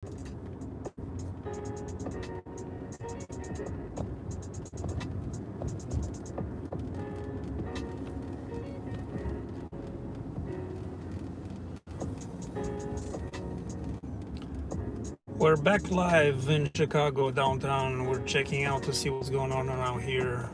We're back live in Chicago downtown. We're checking out to see what's going on around here.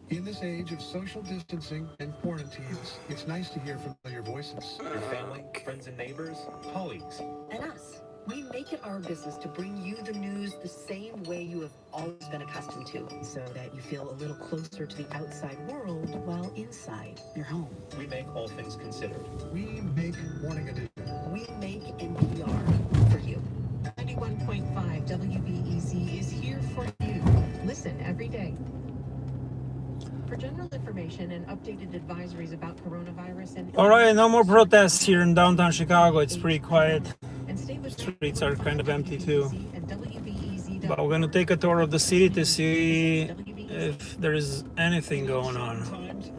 In this age of social distancing and quarantines, it's nice to hear familiar voices. Your family, friends and neighbors, colleagues. And us. We make it our business to bring you the news the same way you have always been accustomed to, so that you feel a little closer to the outside world while inside your home. We make All Things Considered. We make Morning Edition. We make NPR for you. 91.5 WBEZ is here for you. Listen every day. For general information and updated advisories about coronavirus and... All right, no more protests here in downtown Chicago. It's pretty quiet. Streets are kind of empty too. But we're gonna take a tour of the city to see if there is anything going on.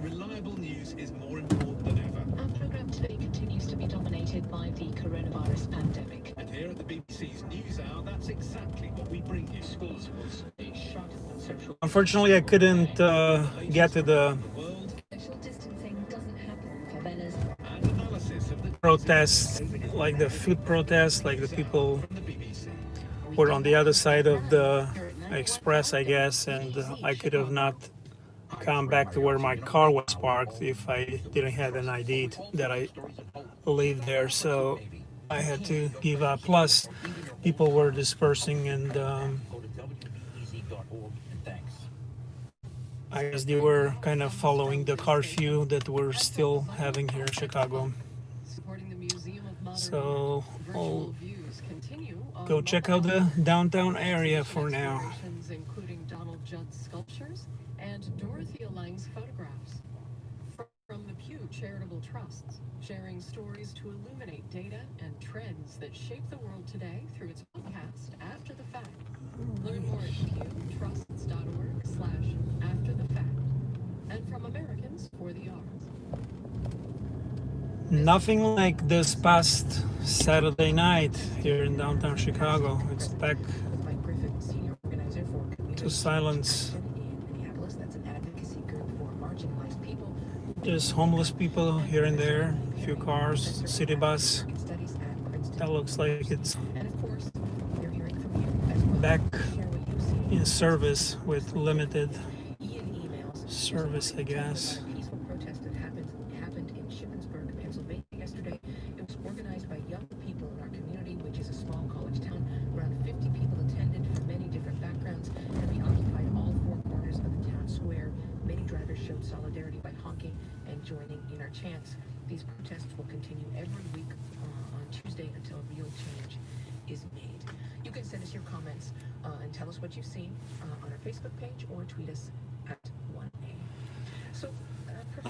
Reliable news is more important than ever. Our program today continues to be dominated by the coronavirus pandemic. And here at the BBC's News Hour, that's exactly what we bring you. Schools will stay shut and social... Unfortunately, I couldn't get to the Social distancing doesn't happen for Bella's... And analysis of the protests, like the food protests, like the people from the BBC. were on the other side of the express, I guess, and I could have not come back to where my car was parked if I didn't have an ID that I lived there. So I had to give up. Plus, people were dispersing, and I guess they were kind of following the curfew that we're still having here in Chicago. So I'll go check out the downtown area for now. Including Donald Judd's sculptures and Dorothea Lange's photographs. From the Pew Charitable Trusts, sharing stories to illuminate data and trends that shape the world today through its podcast, After the Fact. Learn more at pewtrusts.org/afterthefact. And from Americans for the Arts. Nothing like this past Saturday night here in downtown Chicago. It's back Mike Griffin, senior organizer for Community to silence. in Minneapolis. That's an advocacy group for marginalized people. Just homeless people here and there, a few cars, city bus. Studies at Princeton. That looks like it's And of course, we're hearing from you as well. back Share what you see. in service with limited Ian emails. service, I guess. Peaceful protest that happened in Shippensburg, Pennsylvania yesterday. It was organized by young people in our community, which is a small college town. Around 50 people attended from many different backgrounds, and we occupied all four corners of the town square. Many drivers showed solidarity by honking and joining in our chants. These protests will continue every week on Tuesday until real change is made. You can send us your comments and tell us what you've seen on our Facebook page or tweet us at 1A. So,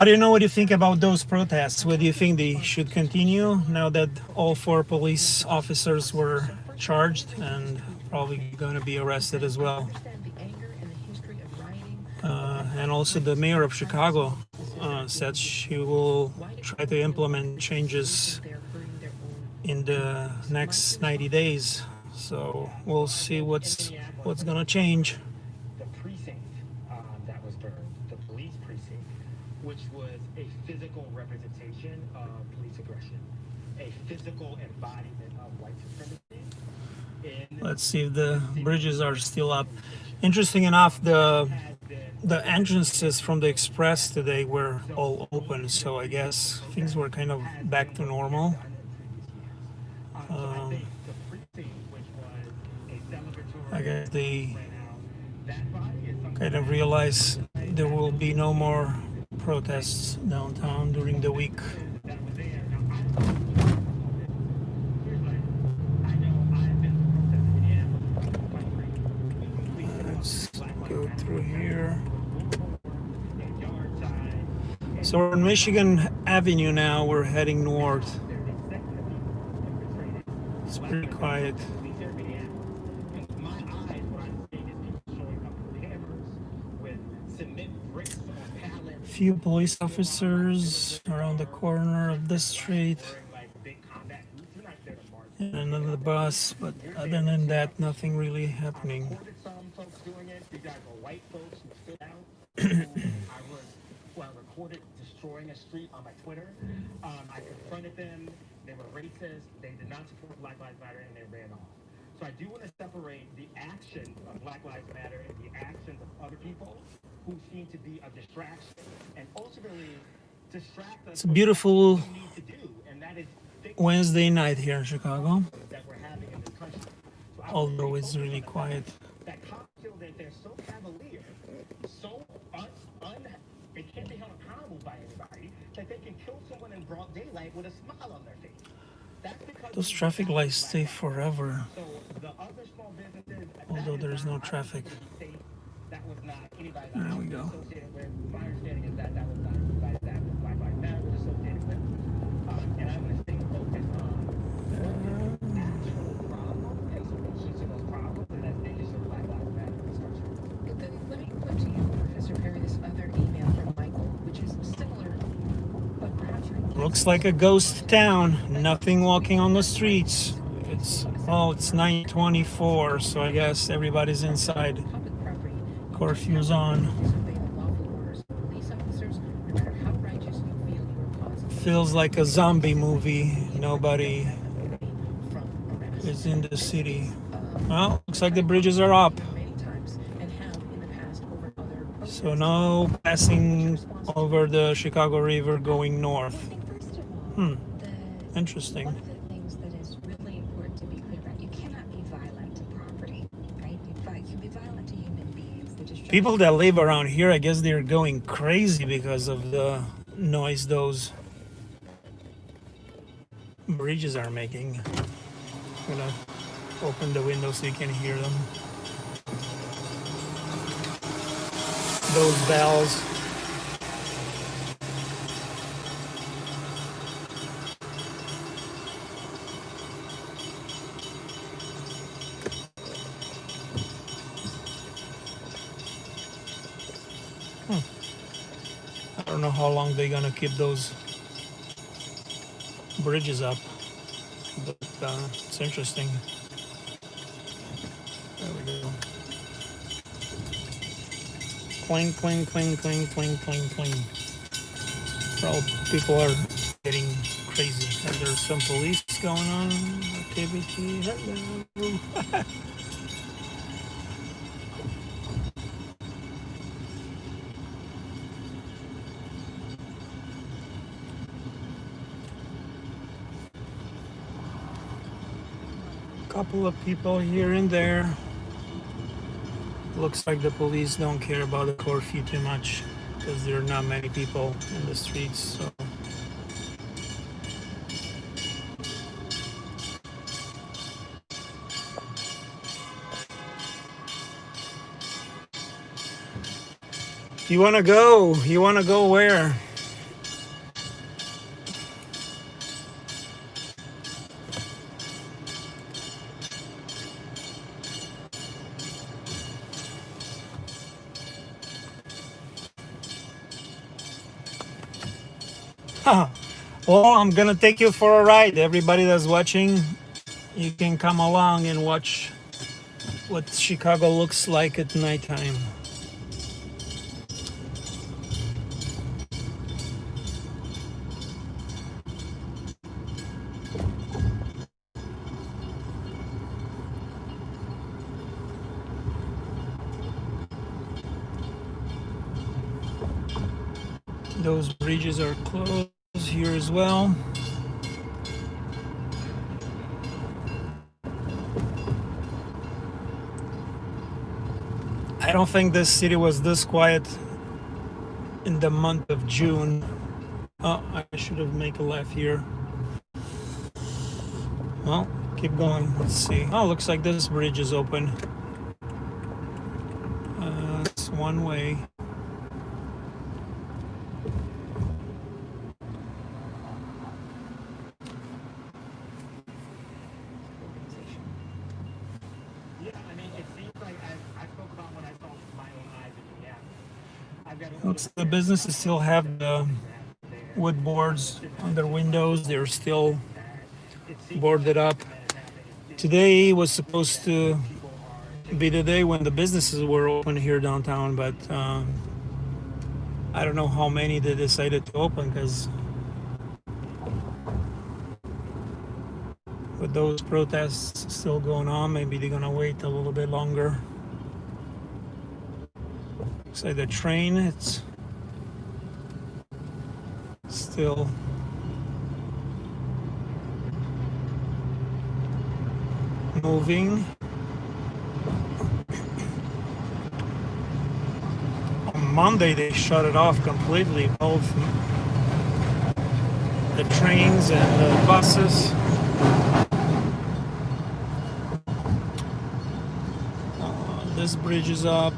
I don't know what you think about those protests. What do you think they should continue now that all four police officers were charged and probably going to be arrested as well? understand the anger and the history of rioting. And also the mayor of Chicago said she will try to implement changes They're hurting their own. in the next 90 days. So we'll see what's going to change. The precinct that was burned, the police precinct, which was a physical representation of police aggression, a physical embodiment of white supremacy. Let's see if the bridges are still up. Interesting enough, the entrances from the express today were all open, so I guess things were kind of back to normal. I guess they kind of realize there will be no more protests downtown during the week. Go through here. and yard sign. So we're on Michigan Avenue now. We're heading north. It's pretty quiet. My eyes, what I'm seeing is people showing up with hammers, with cement bricks on pallets. Few police officers around the corner of the street. Wearing like big combat boots. They're not there to march. And another bus, but other than that, nothing really happening. Recorded some folks doing it. These guys were white folks who stood out. I recorded destroying a street on my Twitter. I confronted them. They were racist. They did not support Black Lives Matter, and they ran off. So I do want to separate the actions of Black Lives Matter and the actions of other people who seem to be a distraction and ultimately distract us. It's a beautiful from what we need to do, and that is fix Wednesday night here in Chicago, that we're having in this country. So I although it's really quiet. that cops feel that they're so cavalier, so they can't be held accountable by anybody, that they can kill someone in broad daylight with a smile on their face. That's because Those traffic lights stay forever, so the other small businesses, although there is no traffic. that was not anybody that There I we was go. associated with. My understanding is that that was not anybody that Black Lives Matter was associated with. And I'm going to stay focused on what is the actual problem and solutions to those problems, and that's the issue of Black Lives Matter in this country. But then let me put to you, Professor Perry, this other email from Michael, which is similar, but perhaps you're Looks like a ghost town. Nothing walking on the streets. It's 9:24, so I guess everybody's inside. public property. Curfew's on. Disobey the lawful orders of police officers, no matter how righteous you feel your cause Feels like a zombie movie. Nobody from arrest. is in the city. Well, looks like the bridges are up. Many times and have in the past over other protests. So no passing over the Chicago River going north. I think first of all, Interesting. one of the things that is really important to be clear about, you cannot be violent to property, right? You can be violent to human beings. The destruction People that live around here, I guess they're going crazy because of the noise those bridges are making. I'm gonna open the window so you can hear them. Those bells. I don't know how long they're gonna keep those bridges up, but it's interesting. There we go. Cling, cling, cling, cling, cling, cling, cling. Well, people are getting crazy, and there's some police going on activity. Hello. Couple of people here and there. Looks like the police don't care about the curfew too much because there are not many people in the streets. So you wanna go? You wanna go where? Well, I'm gonna take you for a ride. Everybody that's watching, you can come along and watch what Chicago looks like at nighttime. Those bridges are closed here as well. I don't think this city was this quiet in the month of June. Oh, I should have made a left here. Well, keep going. Let's see. Oh, looks like this bridge is open. one way. Yeah, I mean, it seems like I spoke about when I saw with my own eyes in Minneapolis. I've got a Looks the businesses still have the wood boards on their windows. They're still boarded up. Today was supposed to be the day when the businesses were open here downtown, but I don't know how many they decided to open, because with those protests still going on, maybe they're gonna wait a little bit longer. Looks like the train, it's still moving. On Monday they shut it off completely, both the trains and the buses. This bridge is up.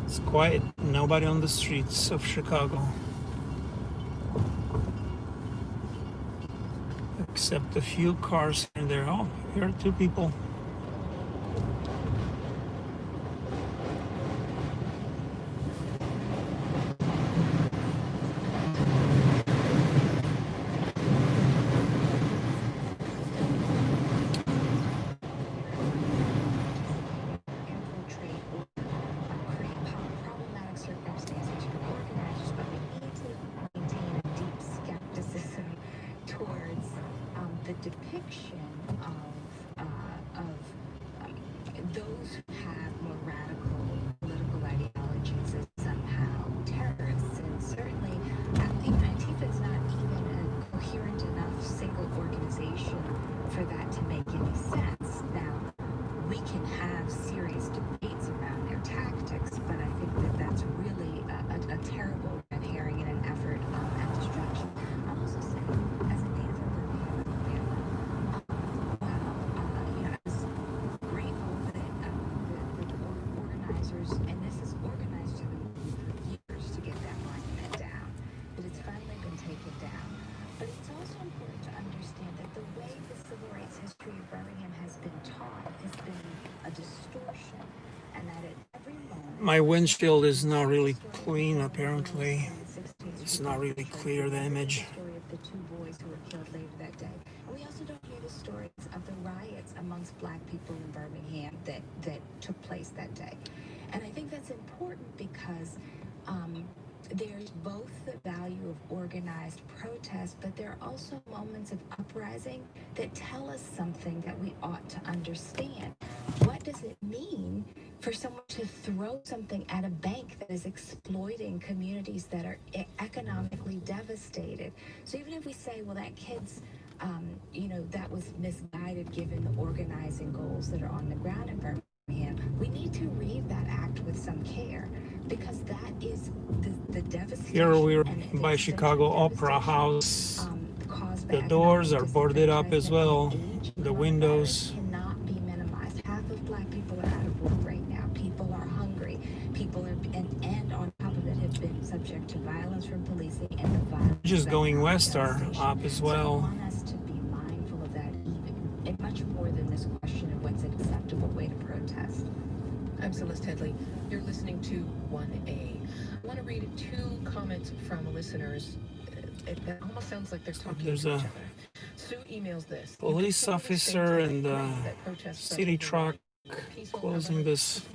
It's quiet, nobody on the streets of Chicago. Except a few cars here and there. Oh, here are two people. infiltrate or create problematic circumstances for organizers, but we need to maintain a deep skepticism towards the depiction of those who have more radical political ideologies as somehow terrorists. And certainly, Antifa is not even a coherent enough single organization for that to make any sense. Now, we can have serious debates around their tactics, but I think that that's really a terrible red herring in an effort at destruction. I'll also say, as a native of Birmingham, Alabama, I was grateful that the organizers, and this is organized to the for years to get that monument down, but it's finally been taken down. But it's also important to understand that the way the civil rights history of Birmingham has been taught has been a distortion, and that at every moment... My windshield is not really clean, apparently. It's not really clear, the image. The story of the two boys who were killed later that day. And we also don't hear the stories of the riots amongst black people in Birmingham that took place that day. And I think that's important because there's both the value of organized protest, but there are also moments of uprising that tell us something that we ought to understand. What does it mean for someone to throw something at a bank that is exploiting communities that are economically devastated? So even if we say, well, that kid's that was misguided given the organizing goals that are on the ground in Birmingham, we need to read that act with some care, because that is the devastation. Here we're by Chicago Opera House. The doors are boarded up as well. The windows. Cannot be minimized. Half of black people are out of work right now. People are hungry. People are, and on top of it, have been subject to violence from policing and the violence. Just going west are up as well. So I want us to be mindful of that, even and much more than this question of what's an acceptable way to protest. I'm Celeste Headley. You're listening to 1A. I want to read two comments from listeners. It almost sounds like they're talking to each other. Sue emails this. Police officer and city truck closing this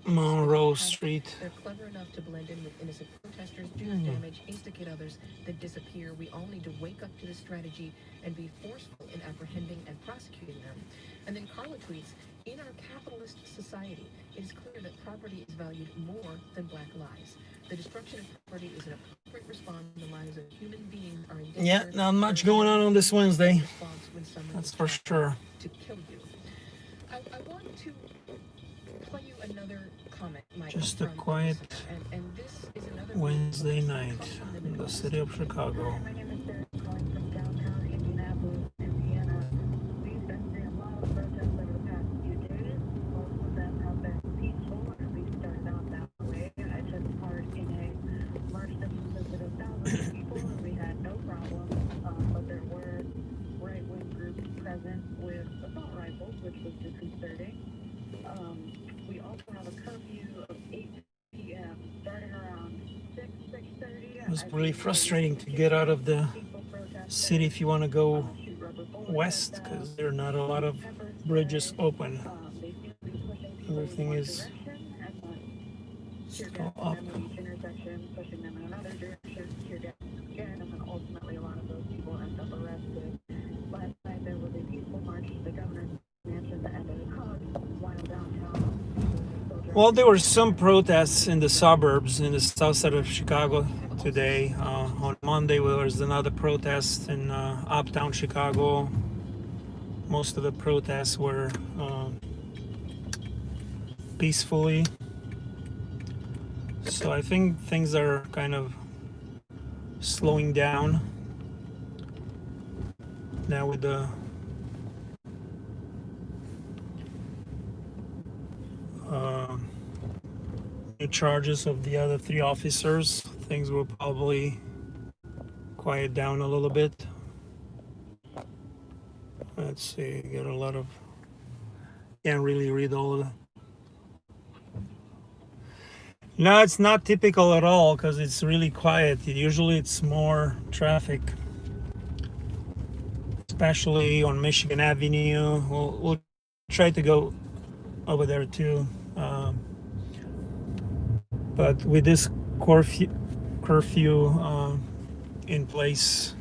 Monroe Street. They're clever enough to blend in with innocent protesters, do damage, instigate others, then disappear. We all need to wake up to this strategy and be forceful in apprehending and prosecuting them. And then Carla tweets, in our capitalist society, it is clear that property is valued more than black lives. The destruction of property is an appropriate response when the lives of human beings are in danger. Yeah, not much going on this Wednesday. That's for sure. To kill you. I want to play you another comment, Mike. Just a from quiet and this is another Wednesday comes night from the in the Midwest. city of Chicago. My name is Sarah, calling from downtown Indianapolis, Indiana. We've been seeing a lot of protests over the past few days. Most of them have been peaceful, or at least started out that way. I took part in a march that consisted of thousands of people, and we had no problem. But there were right-wing groups present with assault rifles, which was disconcerting. We also have a curfew of 8 p.m. starting around 6:30. It was really frustrating to get out of the city if you want to go west, because there are not a lot of bridges open. Everything is still up. Intersection, pushing them in another direction, tear gas again, and then ultimately a lot of those people end up arrested. Last night there was a peaceful march to the governor's mansion that ended in hugs while downtown. Well, there were some protests in the suburbs in the south side of Chicago today. On Monday, there was another protest in uptown Chicago. Most of the protests were peacefully. So I think things are kind of slowing down now with the new charges of the other 3 officers. Things will probably quiet down a little bit. Let's see, get a lot of, can't really read all of the. No, it's not typical at all because it's really quiet. Usually it's more traffic, especially on Michigan Avenue. We'll try to go over there too. But with this curfew in place,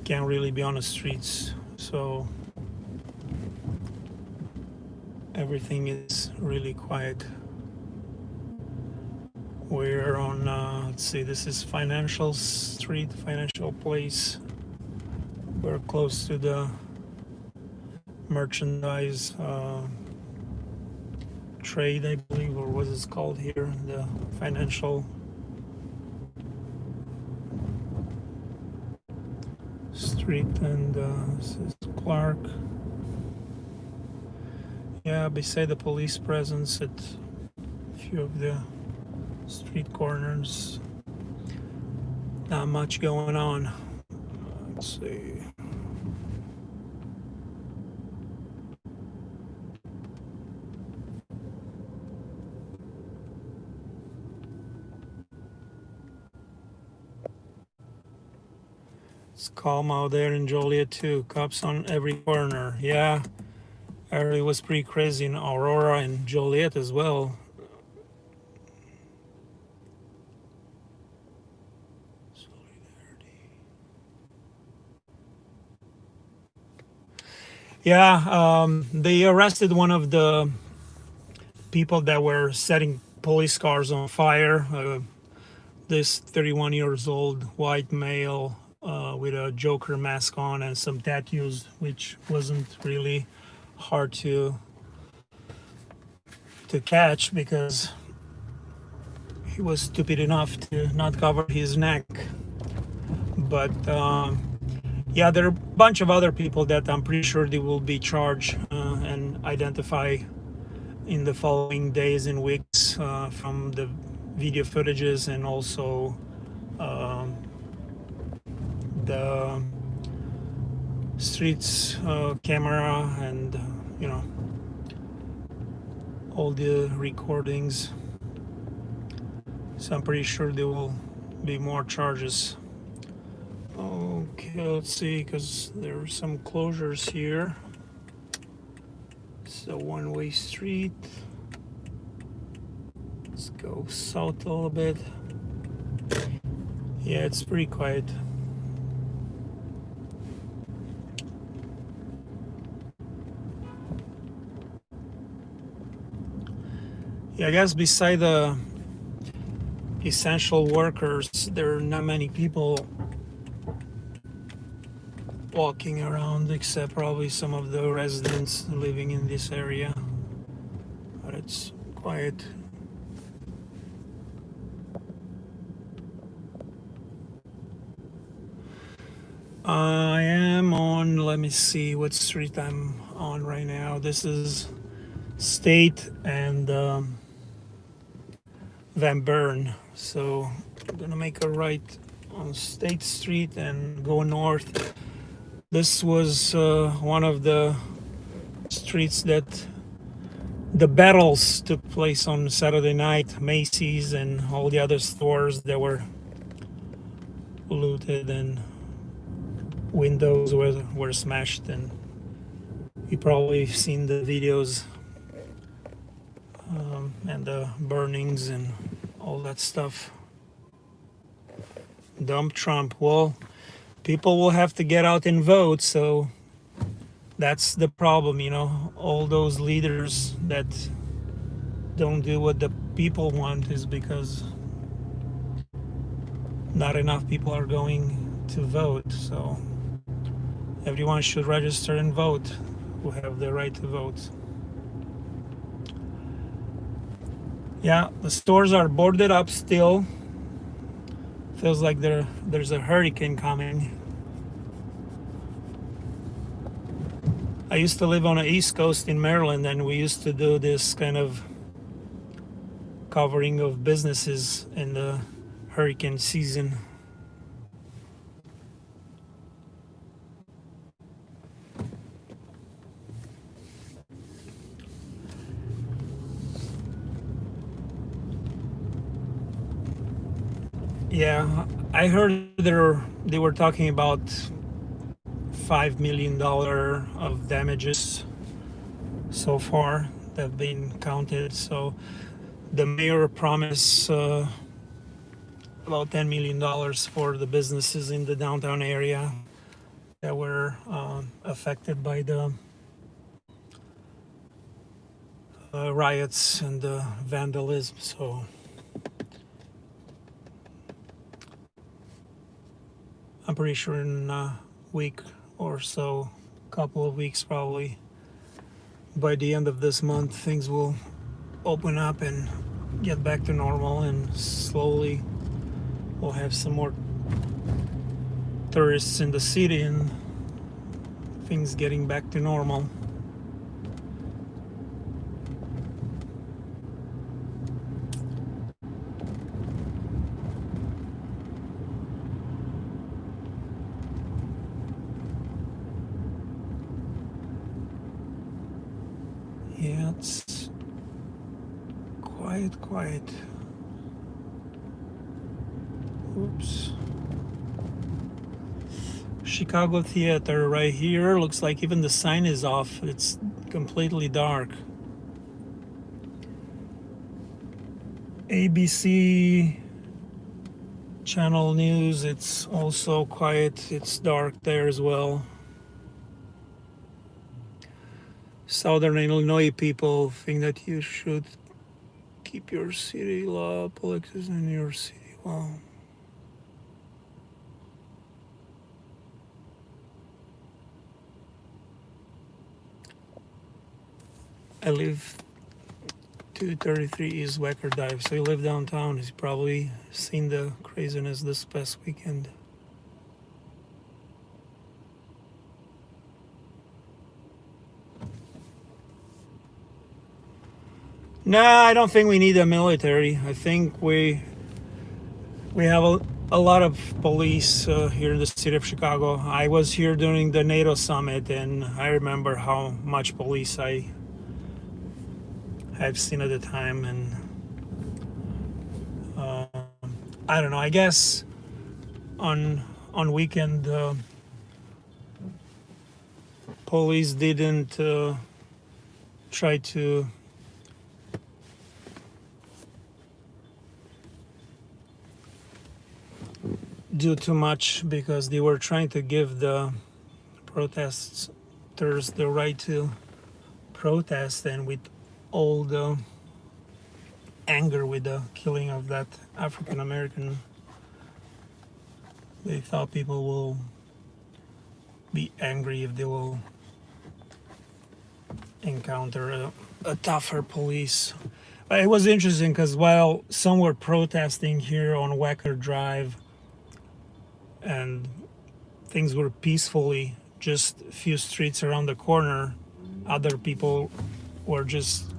can't really be on the streets. So everything is really quiet. We're on, let's see, this is Financial Street, Financial Place. We're close to the merchandise trade, I believe, or what is it called here, the Financial Street, and this is Clark. Yeah, beside the police presence at a few of the street corners. Not much going on. Let's see. It's calm out there in Joliet too. Cops on every corner. Yeah, early was pretty crazy in Aurora and Joliet as well. Yeah, they arrested one of the people that were setting police cars on fire. This 31 years old white male with a Joker mask on and some tattoos, which wasn't really hard to catch because he was stupid enough to not cover his neck. But yeah, there are a bunch of other people that I'm pretty sure they will be charged and identified in the following days and weeks from the video footages and also the streets camera and you know, all the recordings. So I'm pretty sure there will be more charges. Okay, let's see, because there are some closures here. It's a one-way street. Let's go south a little bit. Yeah, it's pretty quiet. Yeah, I guess beside the essential workers, there are not many people walking around, except probably some of the residents living in this area. But it's quiet. I am on, let me see what street I'm on right now. This is State and Van Buren. So I'm gonna make a right on State Street and go north. This was one of the streets that the battles took place on Saturday night. Macy's and all the other stores that were looted and windows were smashed, and you probably seen the videos and the burnings and all that stuff. Dump Trump. Well, people will have to get out and vote, so that's the problem, you know. All those leaders that don't do what the people want is because not enough people are going to vote. So everyone should register and vote who have the right to vote. Yeah, the stores are boarded up still. Feels like there's a hurricane coming. I used to live on the East Coast in Maryland, and we used to do this kind of covering of businesses in the hurricane season. Yeah, I heard they were talking about $5 million of damages so far that have been counted. So the mayor promised about $10 million for the businesses in the downtown area that were affected by the riots and the vandalism. So I'm pretty sure in a week or so, couple of weeks probably, by the end of this month, things will open up and get back to normal, and slowly we'll have some more tourists in the city and things getting back to normal. Yeah, it's quiet. Oops. Chicago Theater right here. Looks like even the sign is off. It's completely dark. ABC Channel News, it's also quiet. It's dark there as well. Southern Illinois people think that you should keep your city law, politics in your city. Well, I live 233 East Lakeshore Drive, so you live downtown. You've probably seen the craziness this past weekend. No, I don't think we need a military. I think we have a lot of police here in the city of Chicago. I was here during the NATO summit, and I remember how much police I've seen at the time, and I don't know. I guess on weekend, police didn't try to do too much because they were trying to give the protesters the right to protest, and with all the anger with the killing of that African American, they thought people will be angry if they will encounter a tougher police. But it was interesting because while some were protesting here on Lakeshore Drive and things were peacefully just a few streets around the corner, other people were just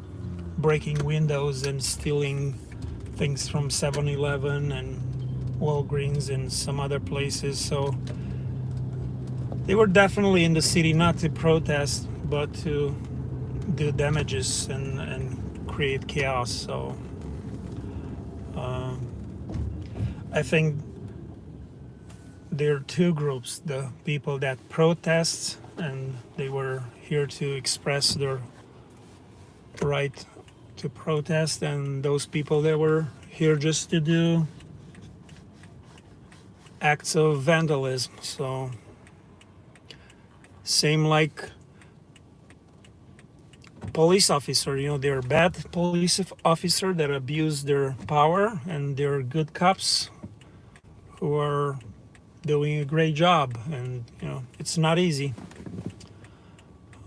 breaking windows and stealing things from 7-Eleven and Walgreens and some other places. So they were definitely in the city not to protest but to do damages and create chaos. So I think there are two groups: the people that protest and they were here to express their right to protest, and those people that were here just to do acts of vandalism. So same like police officer, they're bad police officer that abuse their power, and they're good cops who are doing a great job, and it's not easy.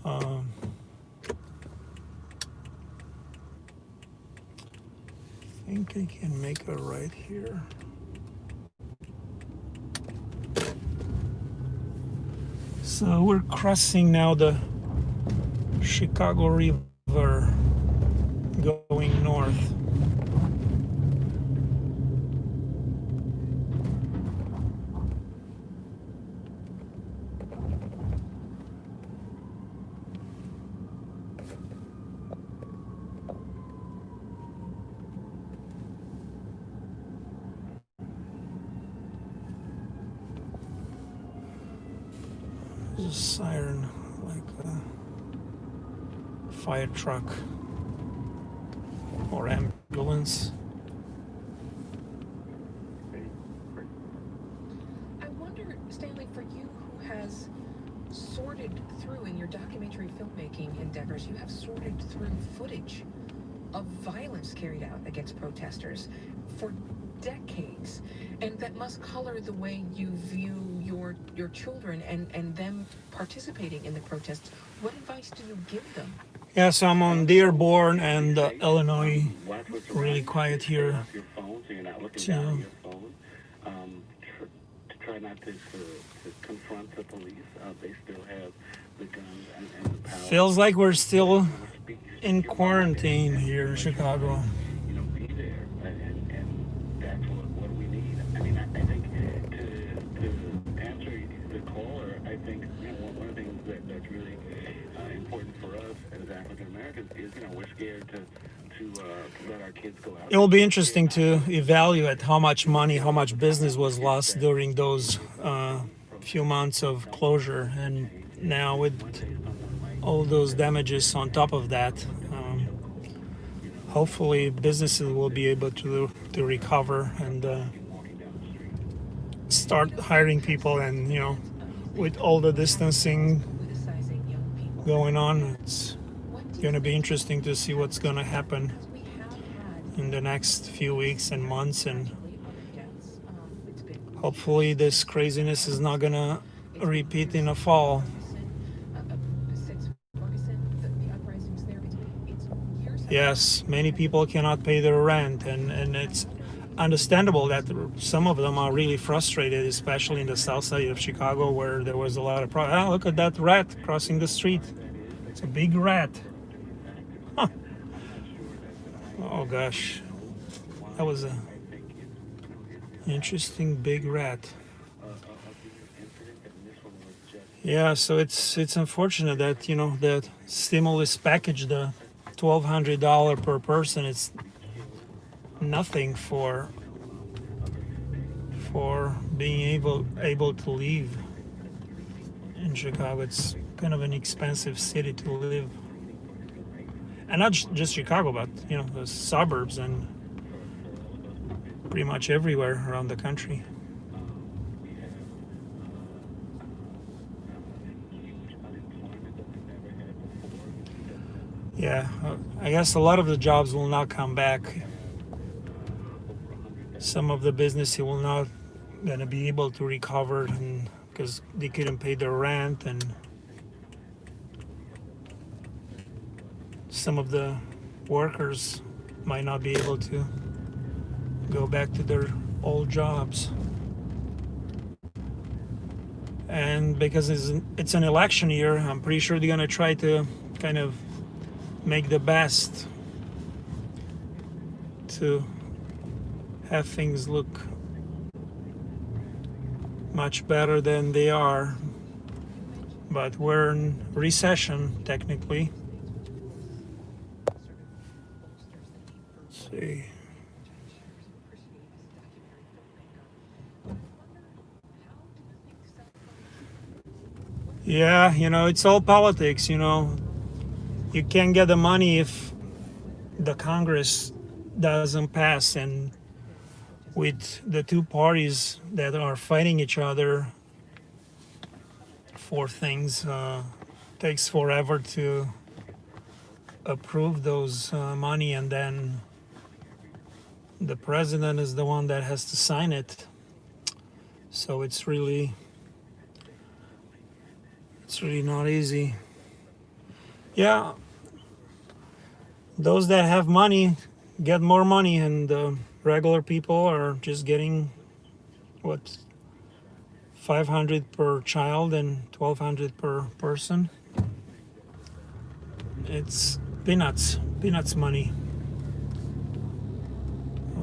I think I can make a right here. So we're crossing now the Chicago River going north. There's a siren, like a fire truck or ambulance. I wonder, Stanley, for you who has sorted through in your documentary filmmaking endeavors, you have sorted through footage of violence carried out against protesters for decades, and that must color the way you view your children and them participating in the protests. What advice do you give them? Yeah, so I'm on Dearborn and Illinois. Really quiet here. To try not to confront the police. They still have the guns and the power. Feels like we're still in quarantine here in Chicago. Be there, and that's what we need. I mean, I think to answer the caller, I think one of the things that's really important for us as African Americans is we're scared to let our kids go out. It will be interesting to evaluate how much money, how much business was lost during those few months of closure, and now with all those damages on top of that, hopefully businesses will be able to recover and start hiring people. And with all the distancing going on, it's going to be interesting to see what's going to happen in the next few weeks and months, and hopefully this craziness is not going to repeat in the fall. Yes, many people cannot pay their rent, and it's understandable that some of them are really frustrated, especially in the south side of Chicago where there was a lot of look at that rat crossing the street. It's a big rat. Huh. Oh gosh, that was a interesting big rat. Yeah, so it's unfortunate that the stimulus package, the $1,200 per person, it's nothing for being able to live in Chicago. It's kind of an expensive city to live, and not just Chicago, but the suburbs and pretty much everywhere around the country. Yeah, I guess a lot of the jobs will not come back. Some of the business will not going to be able to recover, and because they couldn't pay their rent, and some of the workers might not be able to go back to their old jobs. And because it's an election year, I'm pretty sure they're going to try to kind of make the best to have things look much better than they are. But we're in recession, technically. Let's see. Yeah, it's all politics, You can't get the money if the Congress doesn't pass, and with the two parties that are fighting each other for things, takes forever to approve those money, and then the president is the one that has to sign it. So it's really not easy. Yeah, those that have money get more money, and regular people are just getting $500 per child and $1,200 per person. It's peanuts money.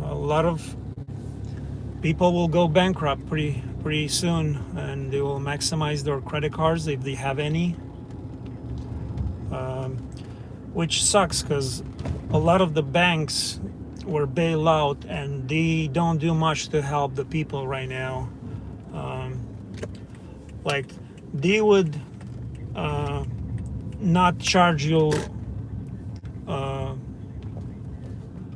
A lot of people will go bankrupt pretty soon, and they will maximize their credit cards if they have any, which sucks because a lot of the banks were bailed out and they don't do much to help the people right now. Like they would not charge you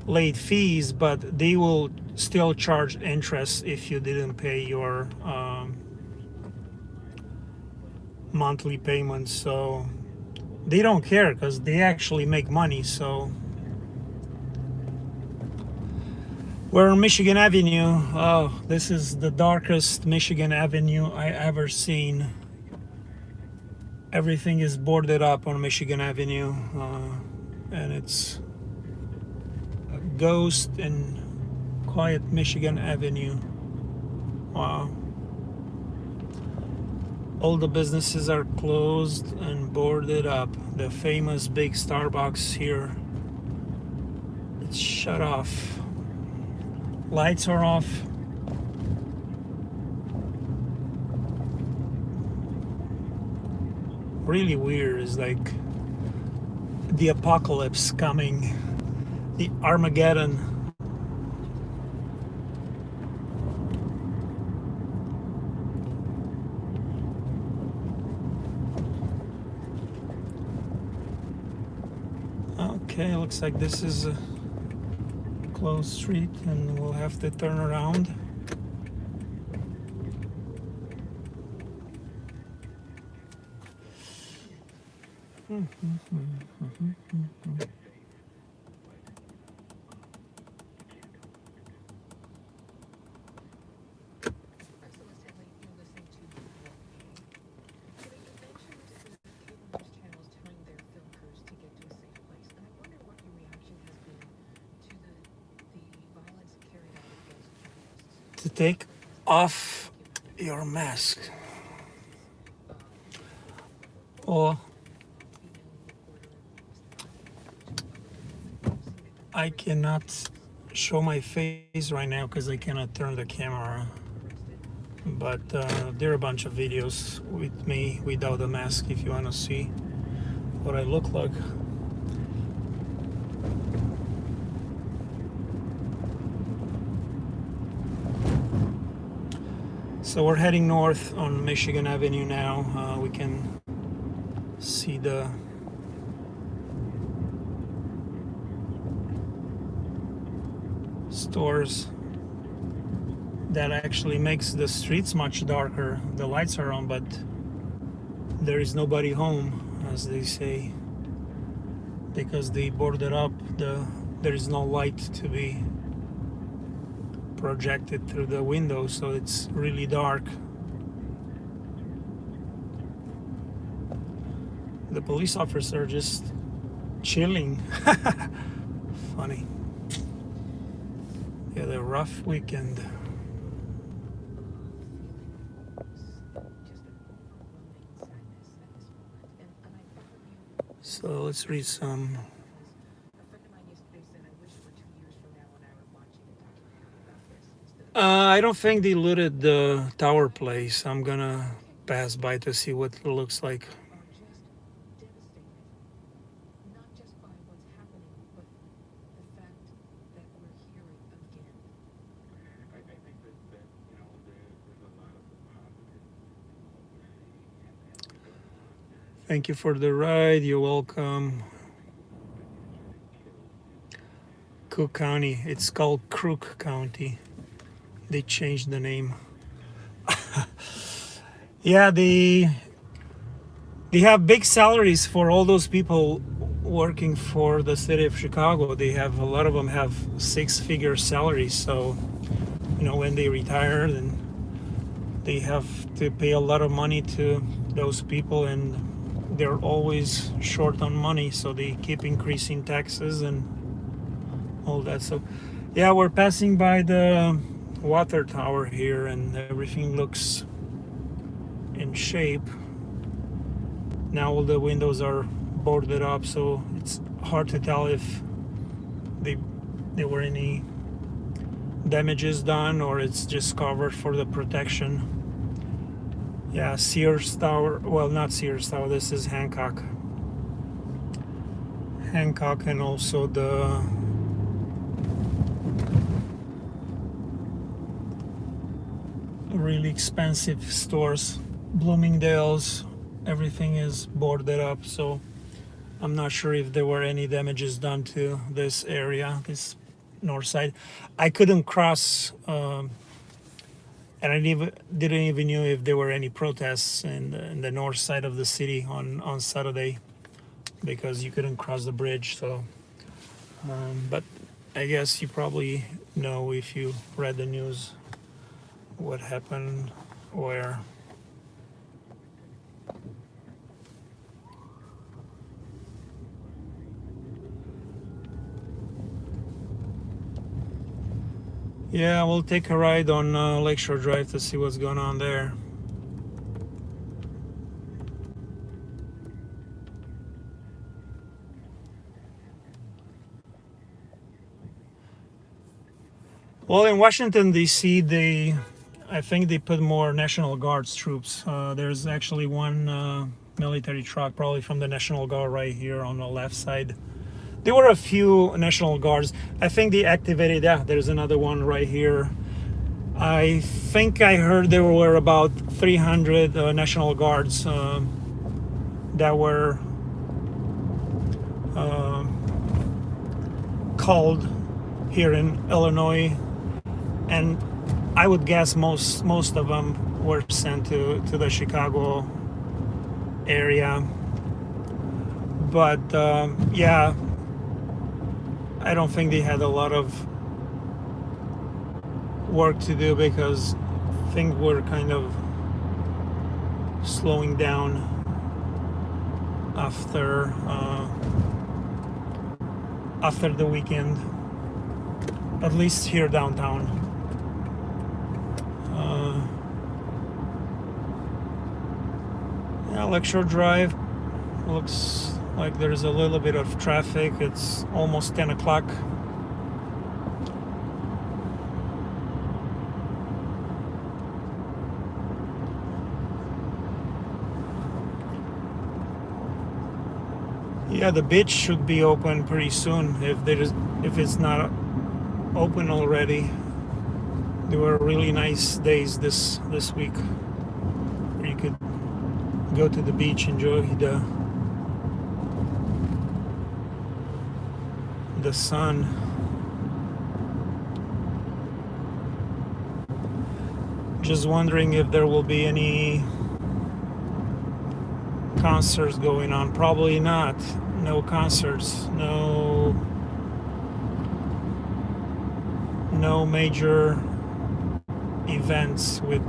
late fees, but they will still charge interest if you didn't pay your monthly payments. So they don't care because they actually make money. So we're on Michigan Avenue. Oh, this is the darkest Michigan Avenue I ever seen. Everything is boarded up on Michigan Avenue, and it's a ghost and quiet Michigan Avenue. Wow. All the businesses are closed and boarded up. The famous big Starbucks here, it's shut off. Lights are off. Really weird. It's like the apocalypse coming, the Armageddon. Okay, looks like this is a closed street and we'll have to turn around. To take off your mask. Or I cannot show my face right now because I cannot turn the camera. But there are a bunch of videos with me without a mask if you want to see what I look like. So we're heading north on Michigan Avenue now. We can see the stores that actually makes the streets much darker. The lights are on, but there is nobody home, as they say, because they boarded up. There is no light to be projected through the window, so it's really dark. The police officers are just chilling. Funny. Yeah, the rough weekend. So let's read some. I don't think they looted the tower place. I'm gonna pass by to see what it looks like. Not just by what's happening, but the fact that we're hearing again. I think that you know, there's a lot of positive in what we're seeing. Thank you for the ride. You're welcome. Cook County. It's called Crook County. They changed the name. Yeah, they have big salaries for all those people working for the city of Chicago. They have a lot of them have 6-figure salaries. So, you know, when they retire, then they have to pay a lot of money to those people, and they're always short on money. So they keep increasing taxes and all that. So, yeah, we're passing by the water tower here, and everything looks in shape. Now all the windows are boarded up, so it's hard to tell if there were any damages done or it's just covered for the protection. Yeah, Sears Tower. Well, not Sears Tower. This is Hancock, and also the really expensive stores, Bloomingdale's. Everything is boarded up, so I'm not sure if there were any damages done to this area, this north side. I couldn't cross, and I didn't even know if there were any protests in the north side of the city on Saturday, because you couldn't cross the bridge. So, but I guess you probably know if you read the news what happened where. Yeah, we'll take a ride on Lakeshore Drive to see what's going on there. Well, in Washington, D.C., I think they put more National Guards troops. There's actually one military truck, probably from the National Guard, right here on the left side. There were a few National Guards. I think they activated, yeah, there's another one right here. I think I heard there were about 300 National Guards that were called here in Illinois. And I would guess most of them were sent to the Chicago area. But yeah, I don't think they had a lot of work to do because things were kind of slowing down after the weekend, at least here downtown. Yeah, Lakeshore Drive looks like there's a little bit of traffic. It's almost 10 o'clock. Yeah, the beach should be open pretty soon if it's not open already. There were really nice days this week where you could go to the beach, enjoy the sun. Just wondering if there will be any concerts going on. Probably not. No concerts. No major events with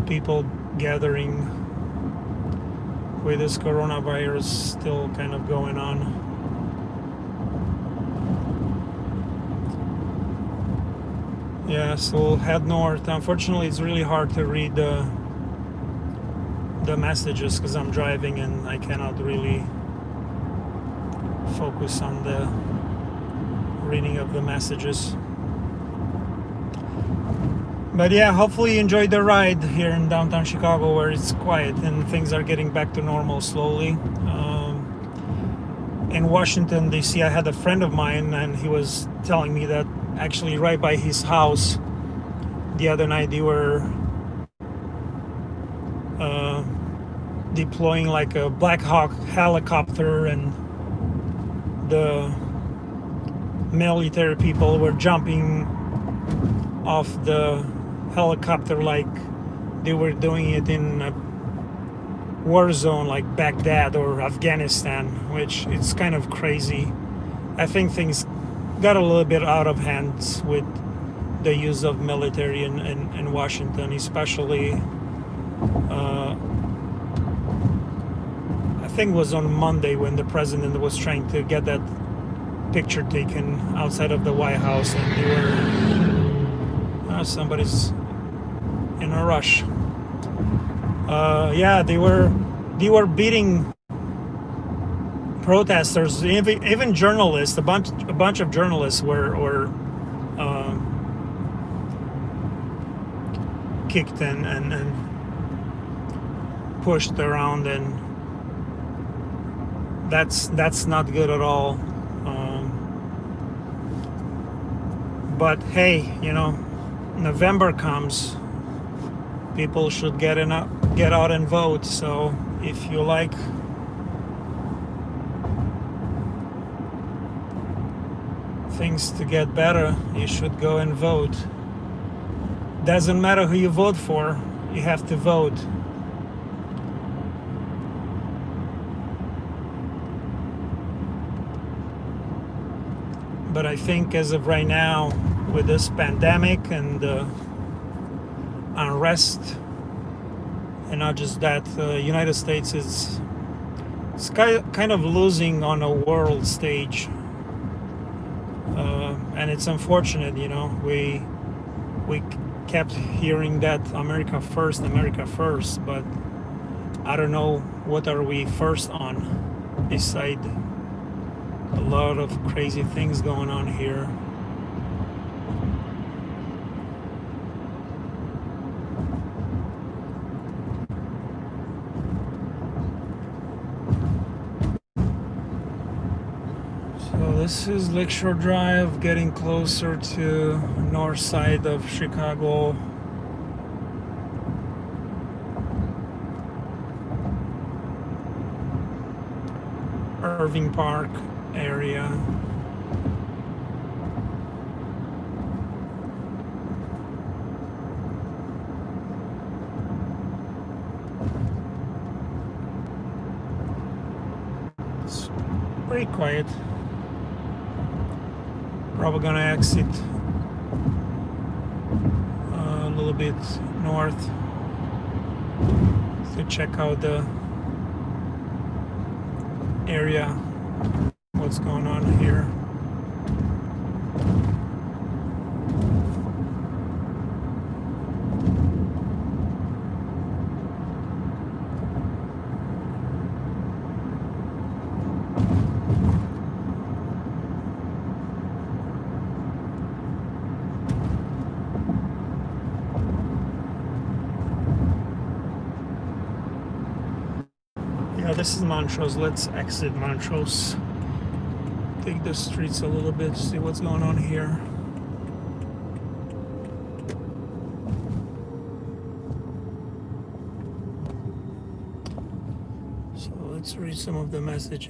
people gathering with this coronavirus still kind of going on. Yeah, so we'll head north. Unfortunately, it's really hard to read the messages because I'm driving and I cannot really focus on the reading of the messages. But yeah, hopefully you enjoyed the ride here in downtown Chicago, where it's quiet and things are getting back to normal slowly. In Washington, D.C., I had a friend of mine, and he was telling me that actually right by his house the other night they were deploying like a Black Hawk helicopter, and the military people were jumping off the helicopter like they were doing it in a war zone like Baghdad or Afghanistan, which it's kind of crazy. I think things got a little bit out of hand with the use of military in Washington, especially I think it was on Monday when the president was trying to get that picture taken outside of the White House, and they were somebody's in a rush. Yeah, they were beating protesters, even journalists. A bunch of journalists were kicked and pushed around, and that's not good at all. But hey, November comes, people should get out and vote. So if you like things to get better, you should go and vote. Doesn't matter who you vote for, you have to vote. But I think as of right now, with this pandemic and unrest, and not just that, the United States is kind of losing on a world stage, and it's unfortunate. We kept hearing that America first, but I don't know what are we first on, beside a lot of crazy things going on here. So this is Lakeshore Drive, getting closer to north side of Chicago. Irving Park area. It's pretty quiet. Probably gonna exit a little bit north to check out the area, what's going on here. Yeah, this is Montrose. Let's exit Montrose. Take the streets a little bit, see what's going on here. So let's read some of the message.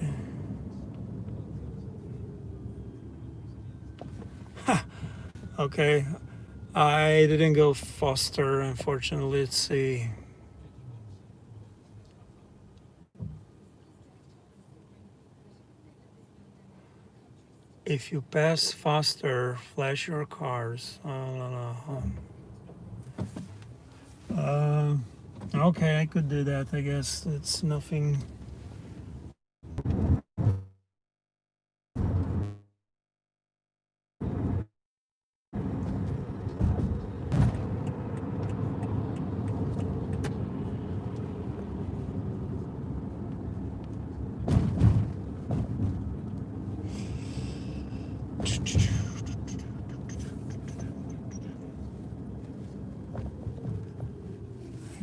Okay, I didn't go faster, unfortunately. Let's see. If you pass faster, flash your cars. Okay, I could do that, I guess. It's nothing.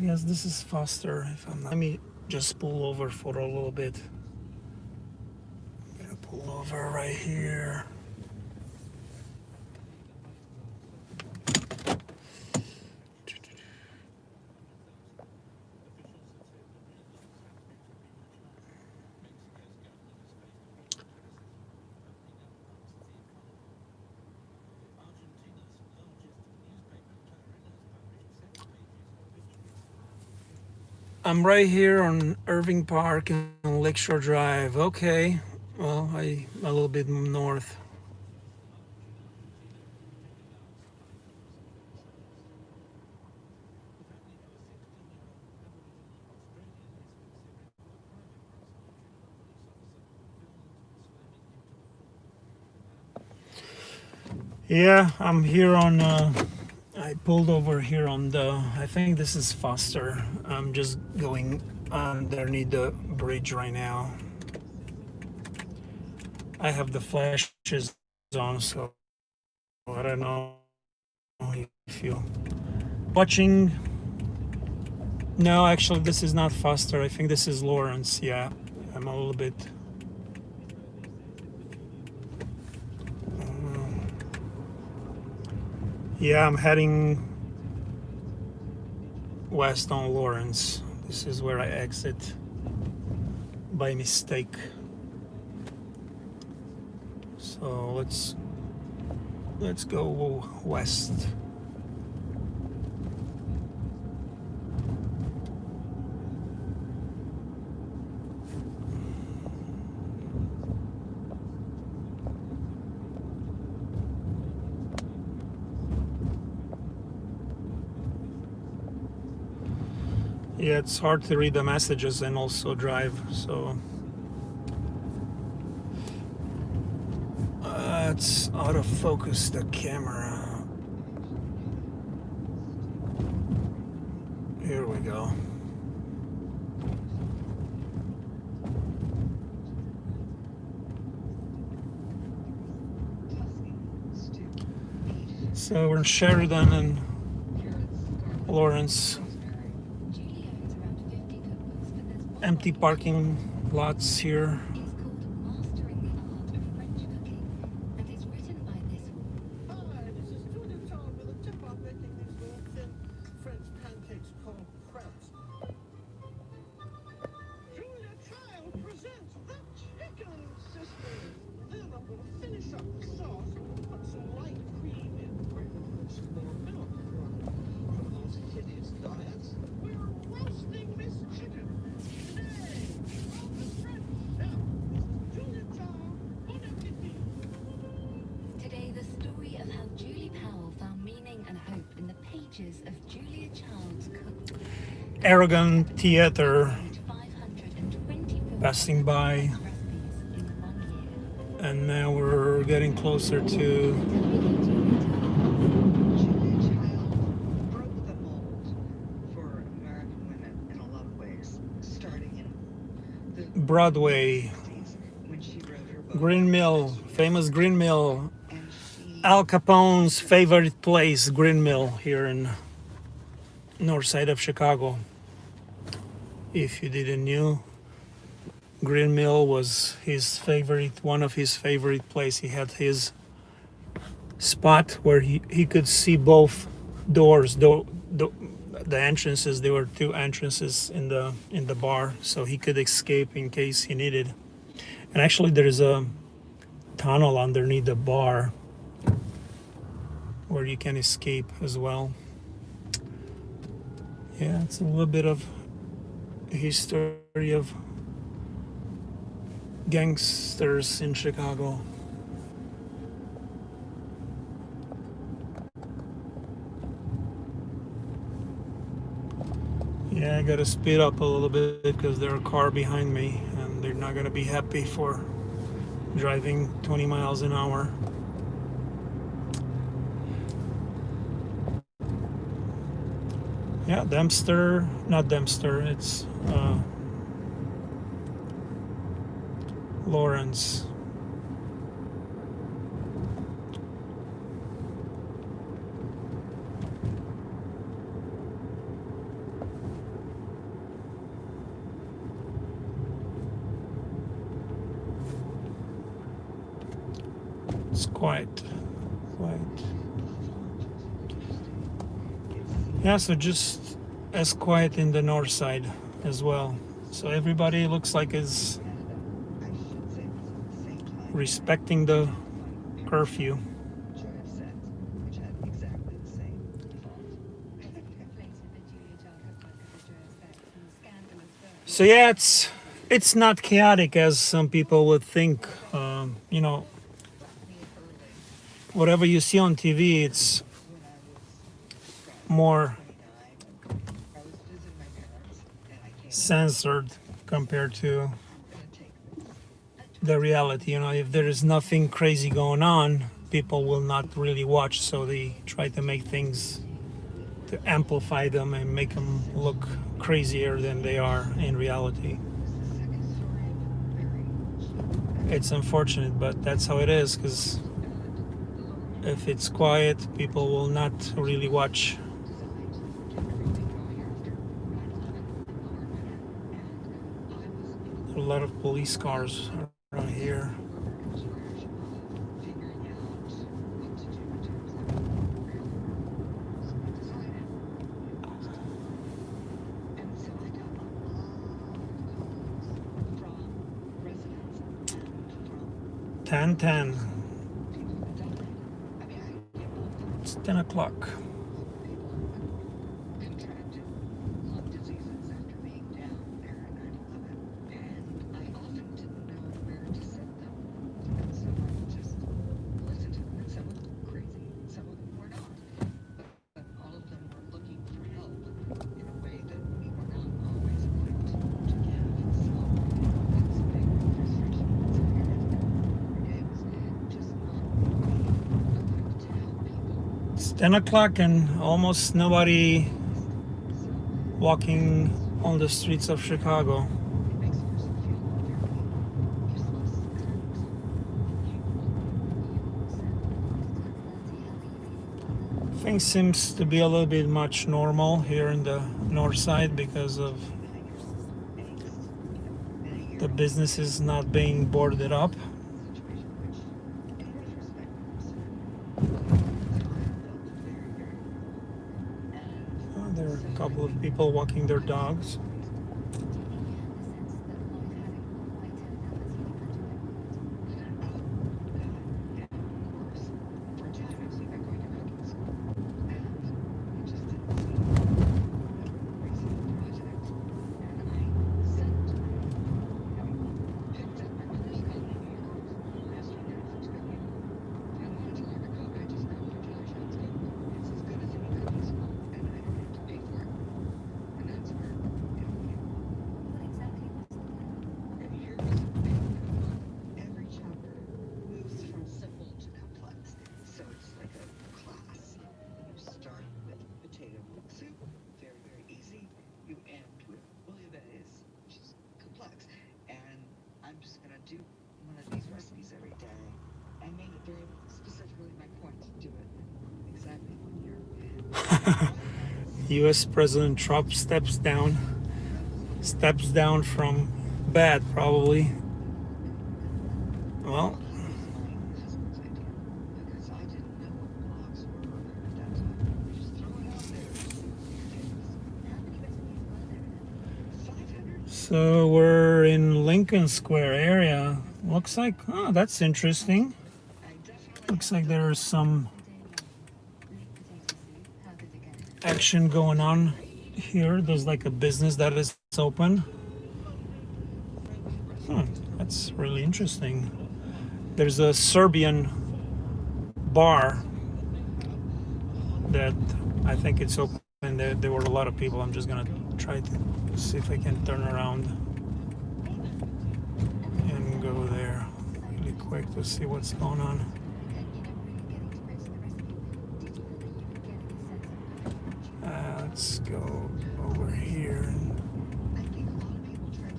I guess this is faster if I'm not. Let me just pull over for a little bit. I'm gonna pull over right here. I'm right here on Irving Park and Lakeshore Drive. Okay, well, a little bit north. Yeah, I'm here on. I pulled over here on the. I think this is faster. I'm just going underneath the bridge right now. I have the flashes on, so I don't know if you're watching. No, actually, this is not faster. I think this is Lawrence. Yeah, I'm a little bit. Yeah, I'm heading west on Lawrence. This is where I exit by mistake. So let's go west. Yeah, it's hard to read the messages and also drive, so it's out of focus, the camera. Here we go. So we're in Sheridan and Lawrence. Empty parking lots here. Hi, this is Julia Child with a tip on making these little thin French pancakes called crepes. Julia Child presents the Chicken Sisters. Then I'm gonna finish up the sauce, put some light cream in, and some more milk. For those hideous diets, we're roasting this chicken. Today, from the French chef, Julia Child, bon appetit. Today, the story of how Julie Powell found meaning and hope in the pages of Julia Child's cookbook. Aragon Theater 524 passing by, recipes in 1 year. and now we're getting closer to Julia Child broke the mold for American women in a lot of ways, starting in the Broadway. 60s when she wrote her book. Green Mill, famous Green Mill. And she Al Capone's favorite place, Green Mill, here in north side of Chicago. If you didn't know, Green Mill was his favorite, one of his favorite place. He had his spot where he could see both doors, the entrances. There were two entrances in the bar, so he could escape in case he needed. And actually, there is a tunnel underneath the bar where you can escape as well. Yeah, it's a little bit of history of gangsters in Chicago. Yeah, I gotta speed up a little bit because there's a car behind me and they're not gonna be happy for driving 20 miles an hour. Yeah, not Dempster, it's Lawrence. It's quiet. Yeah, so just as quiet in the north side as well. So everybody looks like is respecting the curfew. So yeah, it's not chaotic as some people would think. You know, whatever you see on TV, it's more censored compared to the reality. You know, if there is nothing crazy going on, people will not really watch. So they try to make things to amplify them and make them look crazier than they are in reality. It's unfortunate, but that's how it is, because if it's quiet, people will not really watch. A lot of police cars around here. Ten. It's 10 o'clock. It's 10 o'clock and almost nobody walking on the streets of Chicago. Things seems to be a little bit much normal here in the north side because of the businesses not being boarded up. There are a couple of people walking their dogs. U.S. President Trump steps down from bad, probably. Well, so we're in Lincoln Square area. Looks like, oh, that's interesting. Looks like there's some action going on here. There's like a business that is open. That's really interesting. There's a Serbian bar that I think it's open and there were a lot of people. I'm just gonna try to see if I can turn around and go there really quick to see what's going on. Let's go over here. I think a lot of people try to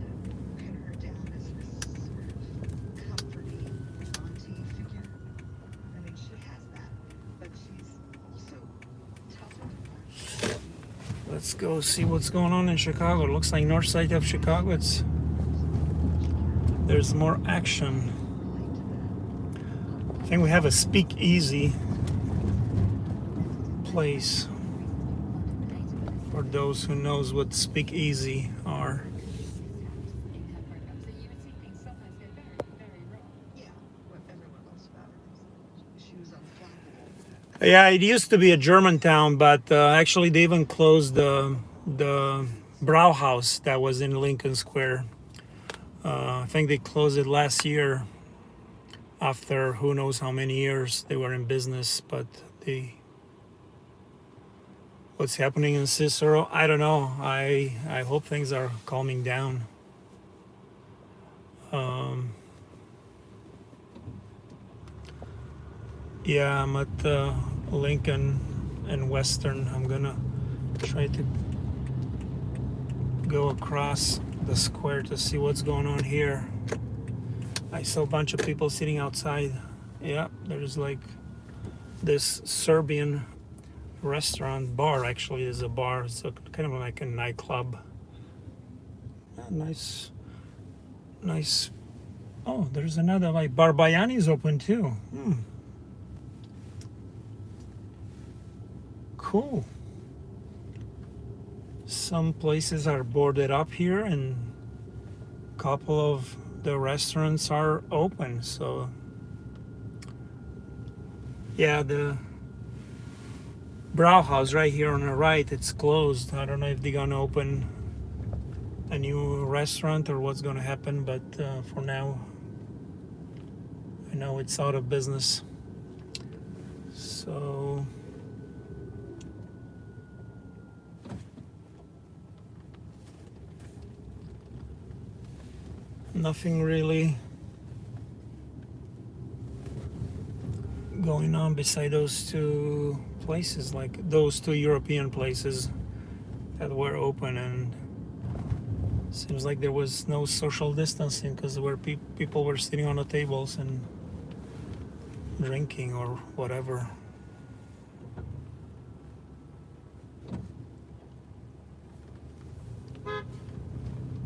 pin her down as this sort of comforting auntie figure. I mean, she has that, but she's also tough. Let's go see what's going on in Chicago. It looks like north side of Chicago. There's more action. I think we have a speakeasy place for those who knows what speakeasy are. Yeah, what everyone loves about her. She was unflappable. Yeah, it used to be a German town, but actually they even closed the Brauhaus that was in Lincoln Square. I think they closed it last year after who knows how many years they were in business, but what's happening in Cicero, I don't know. I hope things are calming down. Yeah, I'm at Lincoln and Western. I'm gonna try to go across the square to see what's going on here. I saw a bunch of people sitting outside. Yeah, there's like this Serbian restaurant bar. Actually, is a bar. It's kind of like a nightclub. Nice. Oh, there's another, like Barbayani's open too. Cool. Some places are boarded up here, and a couple of the restaurants are open. So yeah, the Brauhaus right here on the right, it's closed. I don't know if they're gonna open a new restaurant or what's gonna happen, but for now I know it's out of business. So nothing really going on beside those two places, like those two European places that were open, and seems like there was no social distancing because where people were sitting on the tables and drinking or whatever.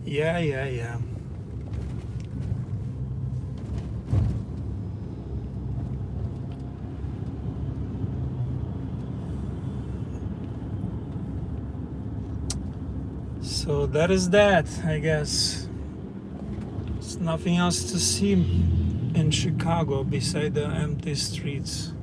Yeah. So that is that, I guess. There's nothing else to see in Chicago beside the empty streets.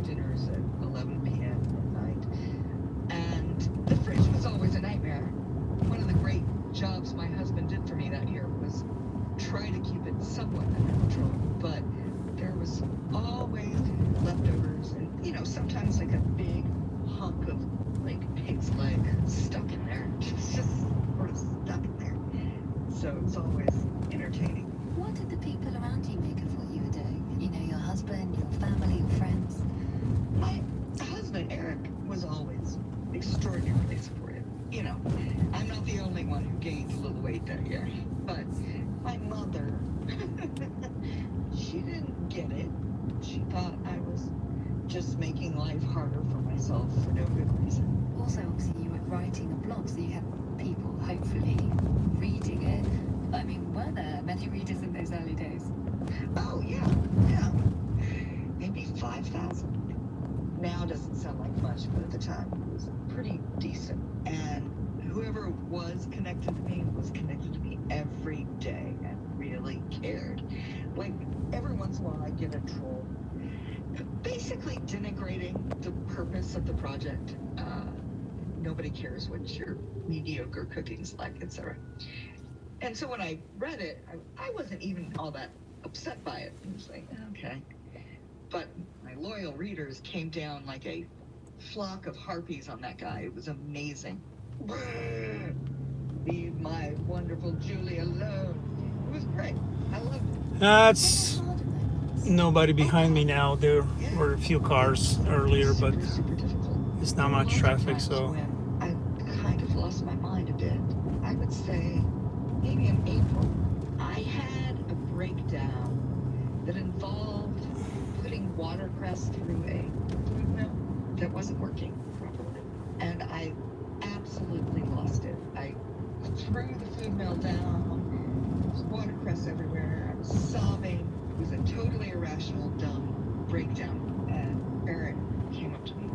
Dinners at 11 p.m. at night. And the fridge was always a nightmare. One of the great jobs my husband did for me that year was try to keep it somewhat under control. But there was always leftovers, and sometimes like a big hunk of like pig's leg stuck in there. It's just sort of stuck in there. So it's always entertaining. What did the people around you make of what you were doing? Your husband, your family, your friends? My husband, Eric, was always extraordinarily supportive. I'm not the only one who gained a little weight that year. But my mother, she didn't get it. She thought I was just making life harder for myself for no good reason. Also, obviously, you were writing a blog, so you had people hopefully reading it. I mean, were there many readers in those early days? Oh, yeah. Maybe 5,000. Now doesn't sound sound like much, but at the time it was pretty decent. And whoever was connected to me was connected to me every day and really cared. Like, every once in a while I get a troll basically denigrating the purpose of the project. Nobody cares what your mediocre cooking's like, etc. And so when I read it, I wasn't even all that upset by it. I was like, okay. But my loyal readers came down like a flock of harpies on that guy. It was amazing. Leave my wonderful Julie alone. It was great. I loved it. That's nobody behind me now. There were a few cars earlier, but Super difficult. it's not much traffic, so When I kind of lost my mind a bit. I would say maybe in April, I had a breakdown that involved putting watercress through a food mill that wasn't working properly. And I absolutely lost it. I threw the food mill down. There was watercress everywhere. I was sobbing. It was a totally irrational, dumb breakdown. And Barrett came up to me.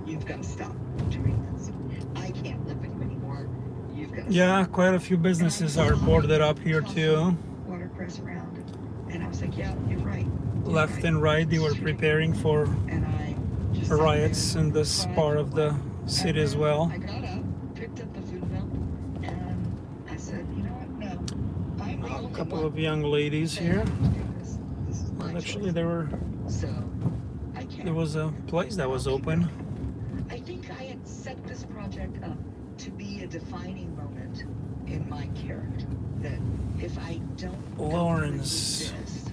You've got to stop doing this. I can't live with you anymore. You've got to yeah, stop. quite a few businesses are boarded up here too. Watercress around it. And I was like, yeah, you're right. You're Left right. and right, they were preparing for And I just sat riots there in this cried part for of a the while. city And as then well. I got up, picked up the food mill, and I said, you know what? No, I'm the A only couple one of young ladies that here. has to do this. This is my Actually, choice. So I can't. there was a place that was open. I think I had set this project up to be a defining moment in my character. That if I don't go Lawrence. through with this,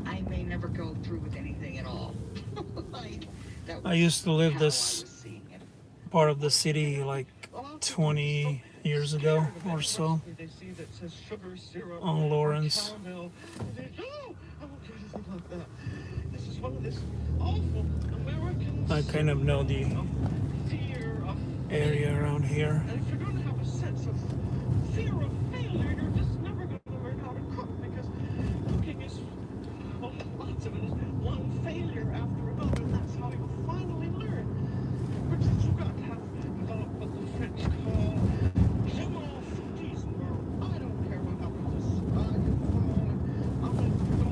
I may never go through with anything at all. Like, that I was used to live how this I was seeing it. part of the city like 20 years ago or so They see that says sugar syrup on or Lawrence. caramel. And they, no, I won't do anything like that. This is one of this awful American I kind of know the of fear of area around here. And if you're going to have a sense of fear of failure, you're just never going to learn how to cook, because cooking is, well, lots of it is one failure after another, and that's how you'll finally learn. But you've got to have developed what the French call humour foutisme, or I don't care what happens, the sky can fall, and I'm going to go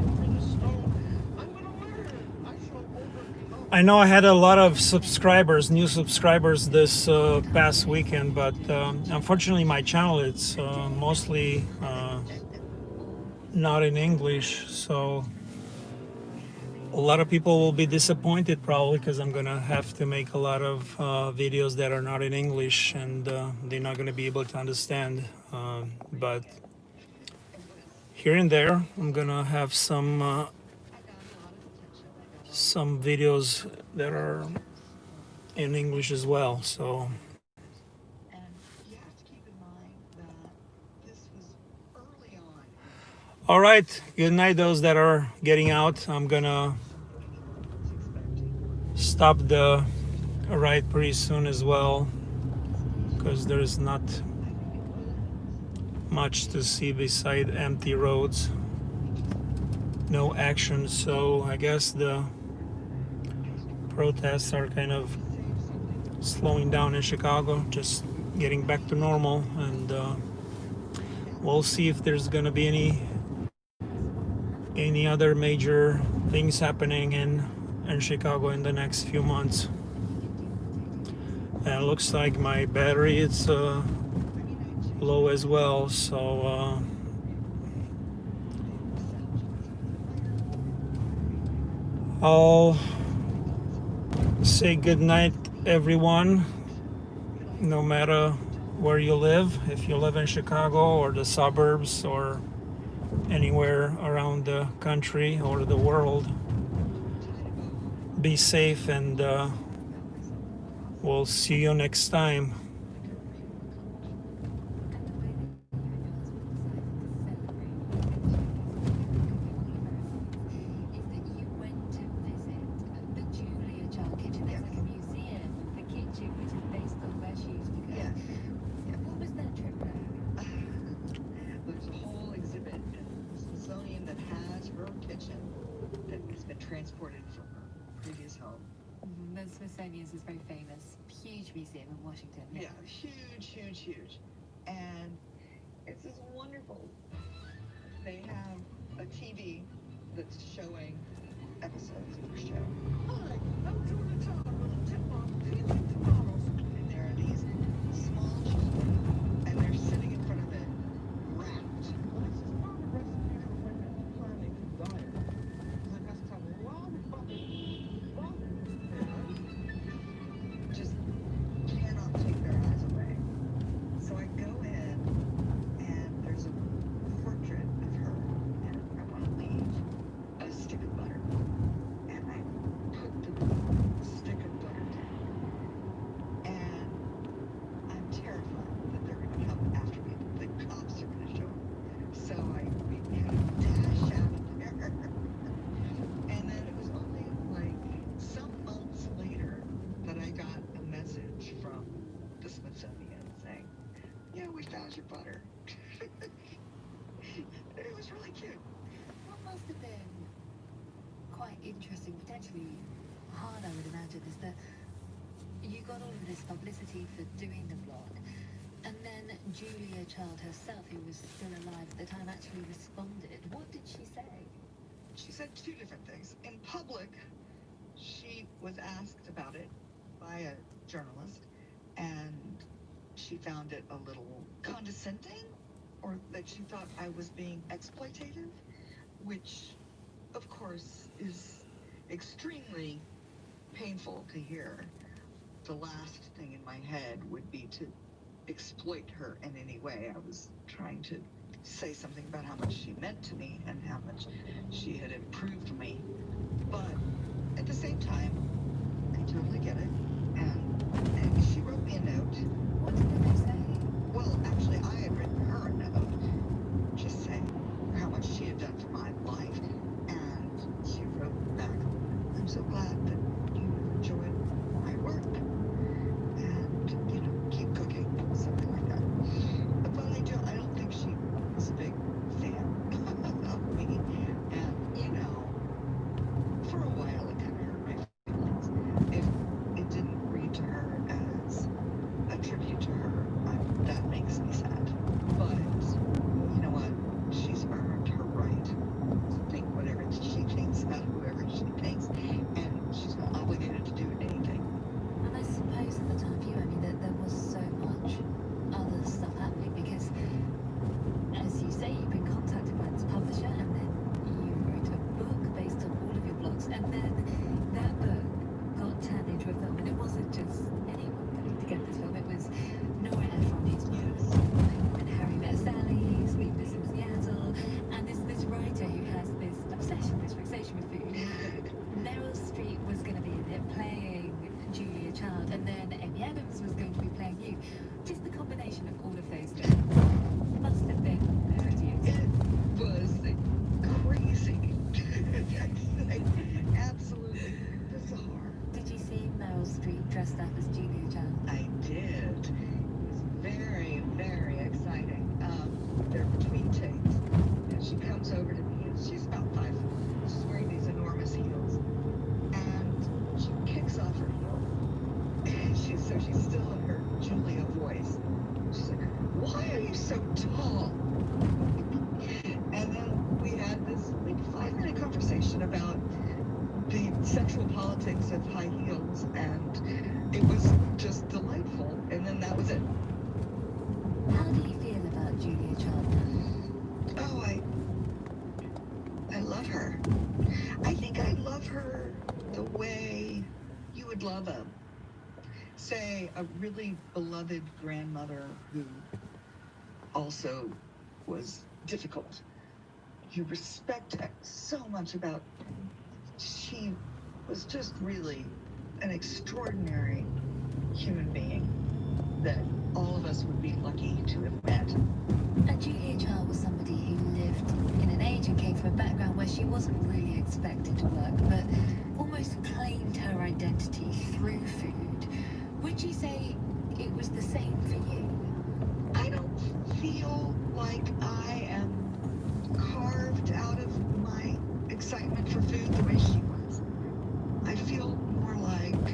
over the stone. I'm going to learn. I shall overcome. I know I had a lot of subscribers, new subscribers this past weekend, but unfortunately my channel it's mostly not in English, so a lot of people will be disappointed probably because I'm gonna have to make a lot of videos that are not in English, and they're not gonna be able to understand. But here and there, I'm gonna have some videos that are in English as well. So And you have to keep in mind that this was early on. all right, good night those that are getting out. I'm gonna stop the ride pretty soon as well, because there's not much to see beside empty roads, no action. So I guess the protests are kind of slowing down in Chicago, just getting back to normal, and we'll see if there's gonna be any other major things happening in Chicago in the next few months. And it looks like my battery is low as well, so I'll say good night everyone, no matter where you live. If you live in Chicago or the suburbs or anywhere around the country or the world, be safe, and we'll see you next time. Is that you went to visit the Julia Child Kitchen. There's like a museum, the kitchen, which is based on where she used to go. Yes. What was that trip like? There's a whole exhibit in the Smithsonian that has her kitchen that has been transported from her previous home The Smithsonian's is very famous. Huge museum in Washington. Yeah, huge. And it's just wonderful. They have a TV that's showing episodes of the show. Hi, I'm doing a job with a tip-off peeling tomatoes. And there are these small children, and they're sitting in front of it, wrapped. Well, this is part of the recipe for women planning a diet. It has to have a lot of butter, and Just cannot take their eyes away. So I go in, and there's a portrait of her, and I want to leave a stick of butter. And I put the stick of butter down. And I'm terrified that they're going to come after me. The cops are going to show up. So we kind of dash out of there. And then it was only like some months later that I got a message from the Smithsonian saying, yeah, we found your butter. It was really cute. What must have been quite interesting, potentially hard, I would imagine, is that you got all of this publicity for doing the blog, and then Julia Child herself, who was still alive at the time, actually responded. What did she say? She said two different things. In public, she was asked about it by a journalist, and she found it a little condescending, or that she thought I was being exploitative, which, of course, is extremely painful to hear. The last thing in my head would be to exploit her in any way. I was trying to say something about how much she meant to me and how much she had improved me. But at the same time, I totally get it. And she wrote me a note. What did they say? Well, actually, I had written her a note, just saying how much she had done for my life. And she wrote back, I'm so glad that you enjoyed my work. And, keep cooking, something like that. But I don't think she was a big fan of me. And, for a while it kind of hurt my feelings. If it didn't read to her as a tribute to her, that makes me sad. But you know what? She's earned her right to think whatever she thinks about whoever she thinks, and she's not obligated to do anything. And I suppose at the time for you, that there was so much other stuff happening, because, as you say, you've been contacted by this publisher, and then you wrote a book based on all of your blogs, and then that book got turned into a film, and it wasn't just anyone putting together this film, it was Nora Ephron, who's When Harry Met Sally, Sleepless in Seattle, and this writer who has this obsession, this fixation with food. Meryl Streep was going to be in it playing Julia Child, and then Amy Adams was going to be playing you. Just the combination of all of those things must have been pretty exciting. It was crazy. Absolutely bizarre. Did you see Meryl Streep dressed up as Julia Child? I did. It was very, very exciting. They're between takes, and she comes over to me, and she's about 5 foot. She's wearing these enormous heels, and she kicks off her heel, and she's still in her Julia voice. She's like, "Why are you so tall?" And then we had this 5-minute conversation about the sexual politics of high heels, and it was just delightful. And then that was it. How do you feel about Julia Child now? Oh, I love her. I think I love her the way you would love a really beloved grandmother who also was difficult. You respect so much about. She was just really an extraordinary human being that all of us would be lucky to have met. And Julia Child was somebody who lived in an age and came from a background where she wasn't really expected to work, but almost claimed her identity through food. Would you say it was the same for you? I don't feel like I am carved out of my excitement for food the way she was. I feel more like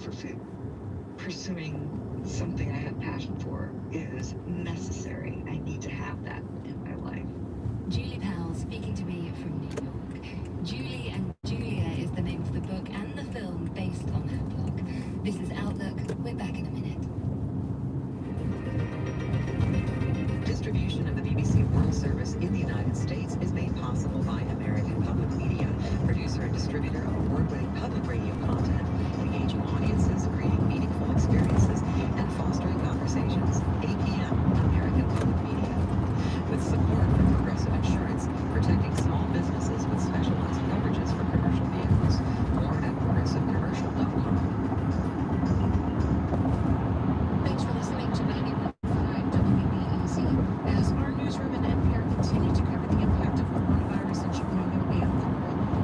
for food. Pursuing something I have passion for is necessary. I need to have that in my life. Julie Powell speaking to me from New York. Julie and Julia is the name of the book and the film based on her blog. This is Outlook. We're back in a minute. Distribution of the BBC World Service in the United States is made possible by American Public Media, producer and distributor of award-winning public radio content, engaging audiences, creating meaningful experiences, and fostering conversations. APM, American Public Media. With support from Progressive Insurance, protecting small businesses with specialized coverages for commercial vehicles. More at progressivecommercial.com. Thanks for listening to 91.5 WBEZ. As our newsroom and NPR continue to cover the impact of coronavirus in Chicago and the world,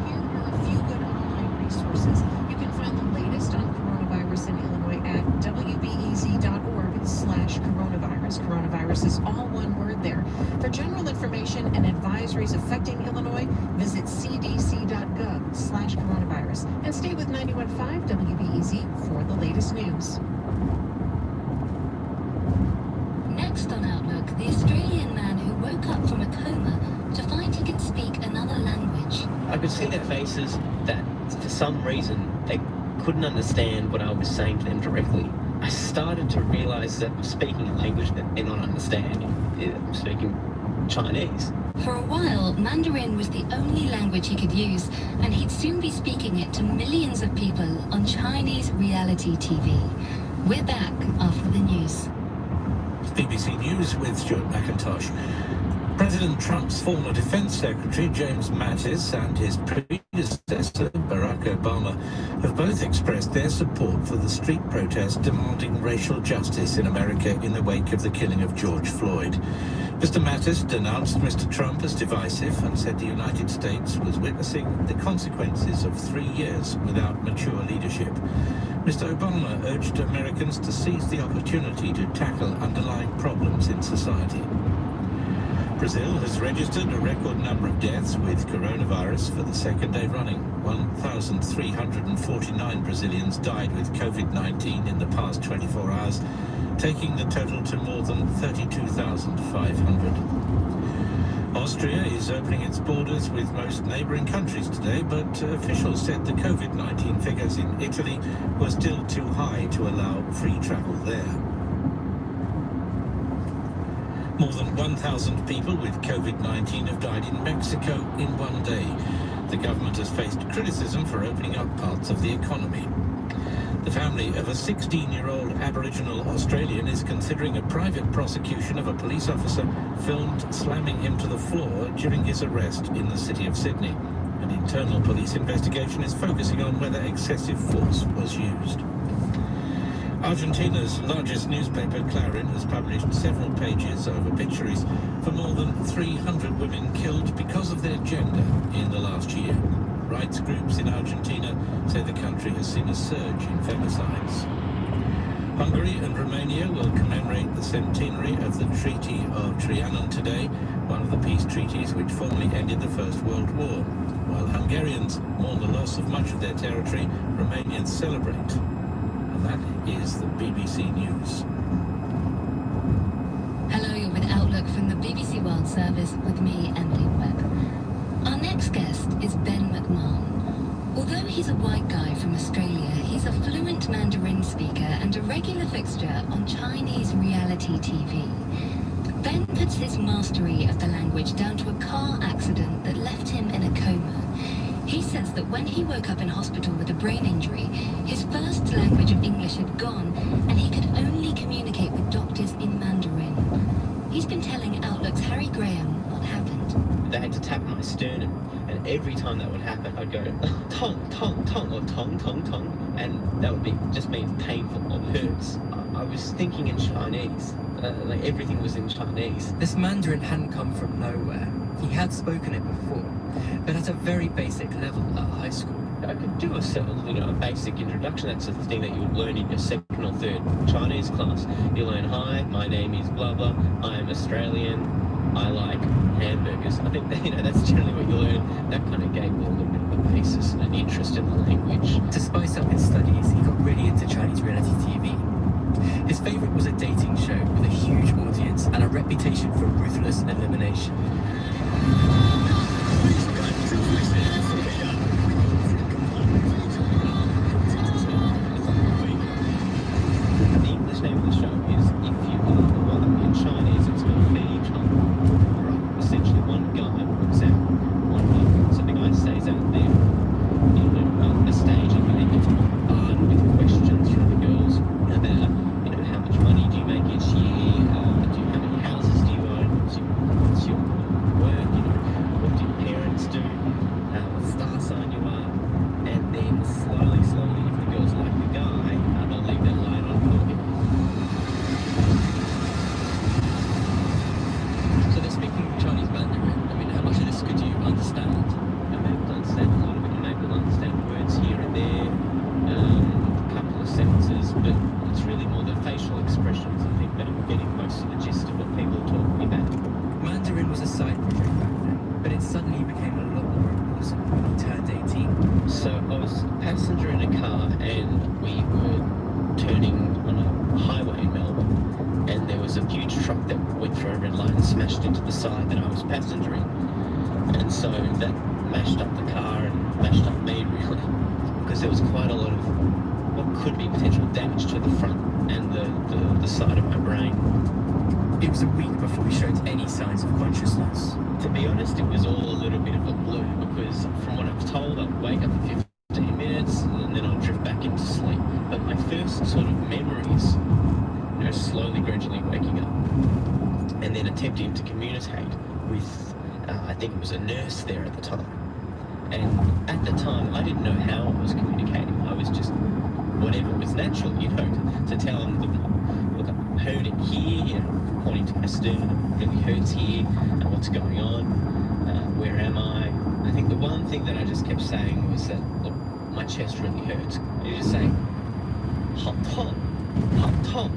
here are a few good online resources. You can find the latest on coronavirus in Illinois at wbez.org/coronavirus. Coronavirus is all one word there. For general information and advisories affecting Illinois, visit cdc.gov/coronavirus and stay with 91.5 WBEZ for the latest news. Next on Outlook, the Australian man who woke up from a coma to find he could speak another language. I could see their faces that for some reason they couldn't understand what I was saying to them directly. I started to realise that I'm speaking a language that they're not understanding. I'm speaking Chinese. For a while, Mandarin was the only language he could use, and he'd soon be speaking it to millions of people on Chinese reality TV. We're back after the news. BBC News with Stuart McIntosh. President Trump's former Defense Secretary James Mattis and his predecessor Barack Obama have both expressed their support for the street protest demanding racial justice in America in the wake of the killing of George Floyd. Mr. Mattis denounced Mr. Trump as divisive and said the United States was witnessing the consequences of 3 years without mature leadership. Mr. Obama urged Americans to seize the opportunity to tackle underlying problems in society. Brazil has registered a record number of deaths with coronavirus for the second day running. 1,349 Brazilians died with COVID-19 in the past 24 hours, taking the total to more than 32,500. Austria is opening its borders with most neighbouring countries today, but officials said the COVID-19 figures in Italy were still too high to allow free travel there. More than 1,000 people with COVID-19 have died in Mexico in one day. The government has faced criticism for opening up parts of the economy. The family of a 16-year-old Aboriginal Australian is considering a private prosecution of a police officer filmed slamming him to the floor during his arrest in the city of Sydney. An internal police investigation is focusing on whether excessive force was used. Argentina's largest newspaper, Clarín, has published several pages of obituaries for more than 300 women killed because of their gender in the last year. Rights groups in Argentina say the country has seen a surge in femicides. Hungary and Romania will commemorate the centenary of the Treaty of Trianon today, one of the peace treaties which formally ended the First World War. While Hungarians mourn the loss of much of their territory, Romanians celebrate. And that is the BBC News. Hello, you're with Outlook from the BBC World Service with me, Emily Webb. Our next guest is Ben McMahon. Although he's a white guy from Australia, he's a fluent Mandarin speaker and a regular fixture on Chinese reality TV. Ben puts his mastery of the language down to a car accident that left him in a coma. He says that when he woke up in hospital with a brain injury, his first language of English had gone, and he could only communicate with doctors in Mandarin. He's been telling Outlook's Harry Graham what happened. They had to tap my sternum, and every time that would happen, I'd go, tong, tong, tong, or tong, tong, tong, and that would just mean painful or hurts. I was thinking in Chinese, like everything was in Chinese. This Mandarin hadn't come from nowhere. He had spoken it before, but at a very basic level at high school. I could do a basic introduction. That's the thing that you would learn in your second or third Chinese class. You learn, hi, my name is blah blah, I am Australian, I like hamburgers. I think that's generally what you learn. That kind of gave me a little bit of a basis and an interest in the language. To spice up his studies, he got really really into Chinese reality TV. His favourite was a dating show with a huge audience and a reputation for ruthless elimination. The English name of the show is If You Are the One. In Chinese, it's called Fei Chang. Right. Essentially, one guy walks out, one guy. So the guy stays out there in a stage and they get armed with questions from the girls about, how much money do you make each year? How many houses do you own? What's your work? What do your parents do? What star sign you are? And then slowly, if the girls like the guy, they'll leave that line on for him. So they're speaking Chinese Mandarin. I mean, how much of this could you understand? I'm able to understand a lot of it. I'm able to understand words here and there, a couple of sentences, but it's really more the facial expressions, I think, that I'm getting most of the gist of what people are talking about. Mandarin was a side project back then, but it suddenly became a lot more important when he turned 18. So I was a passenger in a car and we were turning on a highway in Melbourne, and there was a huge truck that went through a red light and smashed into the side that I was passenger in. And so that mashed up the car and mashed up me, really, because there was quite a lot of what could be potential damage to the front and the side of my brain. It was a week before he showed any signs of consciousness. To be honest, it was all a little bit of a blur, because from what I was told, I'd wake up for 15 minutes and then I'd drift back into sleep. But my first sort of memories, slowly, gradually waking up and then attempting to communicate with, I think it was a nurse there at the time. And at the time, I didn't know how I was communicating. I was just whatever was natural, to tell them, look, I heard it here, pointing to my sternum, it really hurts here, and what's going on, where am I? I think the one thing that I just kept saying was that, look, my chest really hurts. You just say, hot top,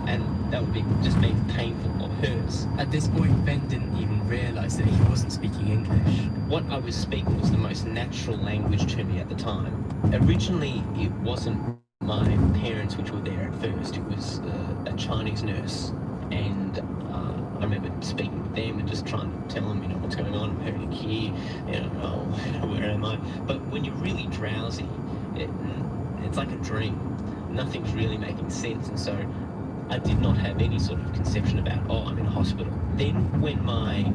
and that would be just being painful or hurts. At this point, Ben didn't even realise that he wasn't speaking English. What I was speaking was the most natural language to me at the time. Originally, it wasn't my parents which were there at first. It was a Chinese nurse, and I remember speaking with them and just trying to tell them, what's going on, I'm hurting here, where am I? But when you're really drowsy, it's like a dream. Nothing's really making sense, and so I did not have any sort of conception about, I'm in a hospital. Then when my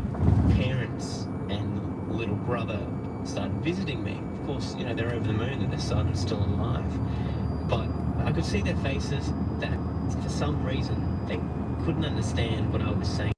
parents and little brother started visiting me, of course, they're over the moon that their son's still alive. But I could see their faces that for some reason they couldn't understand what I was saying.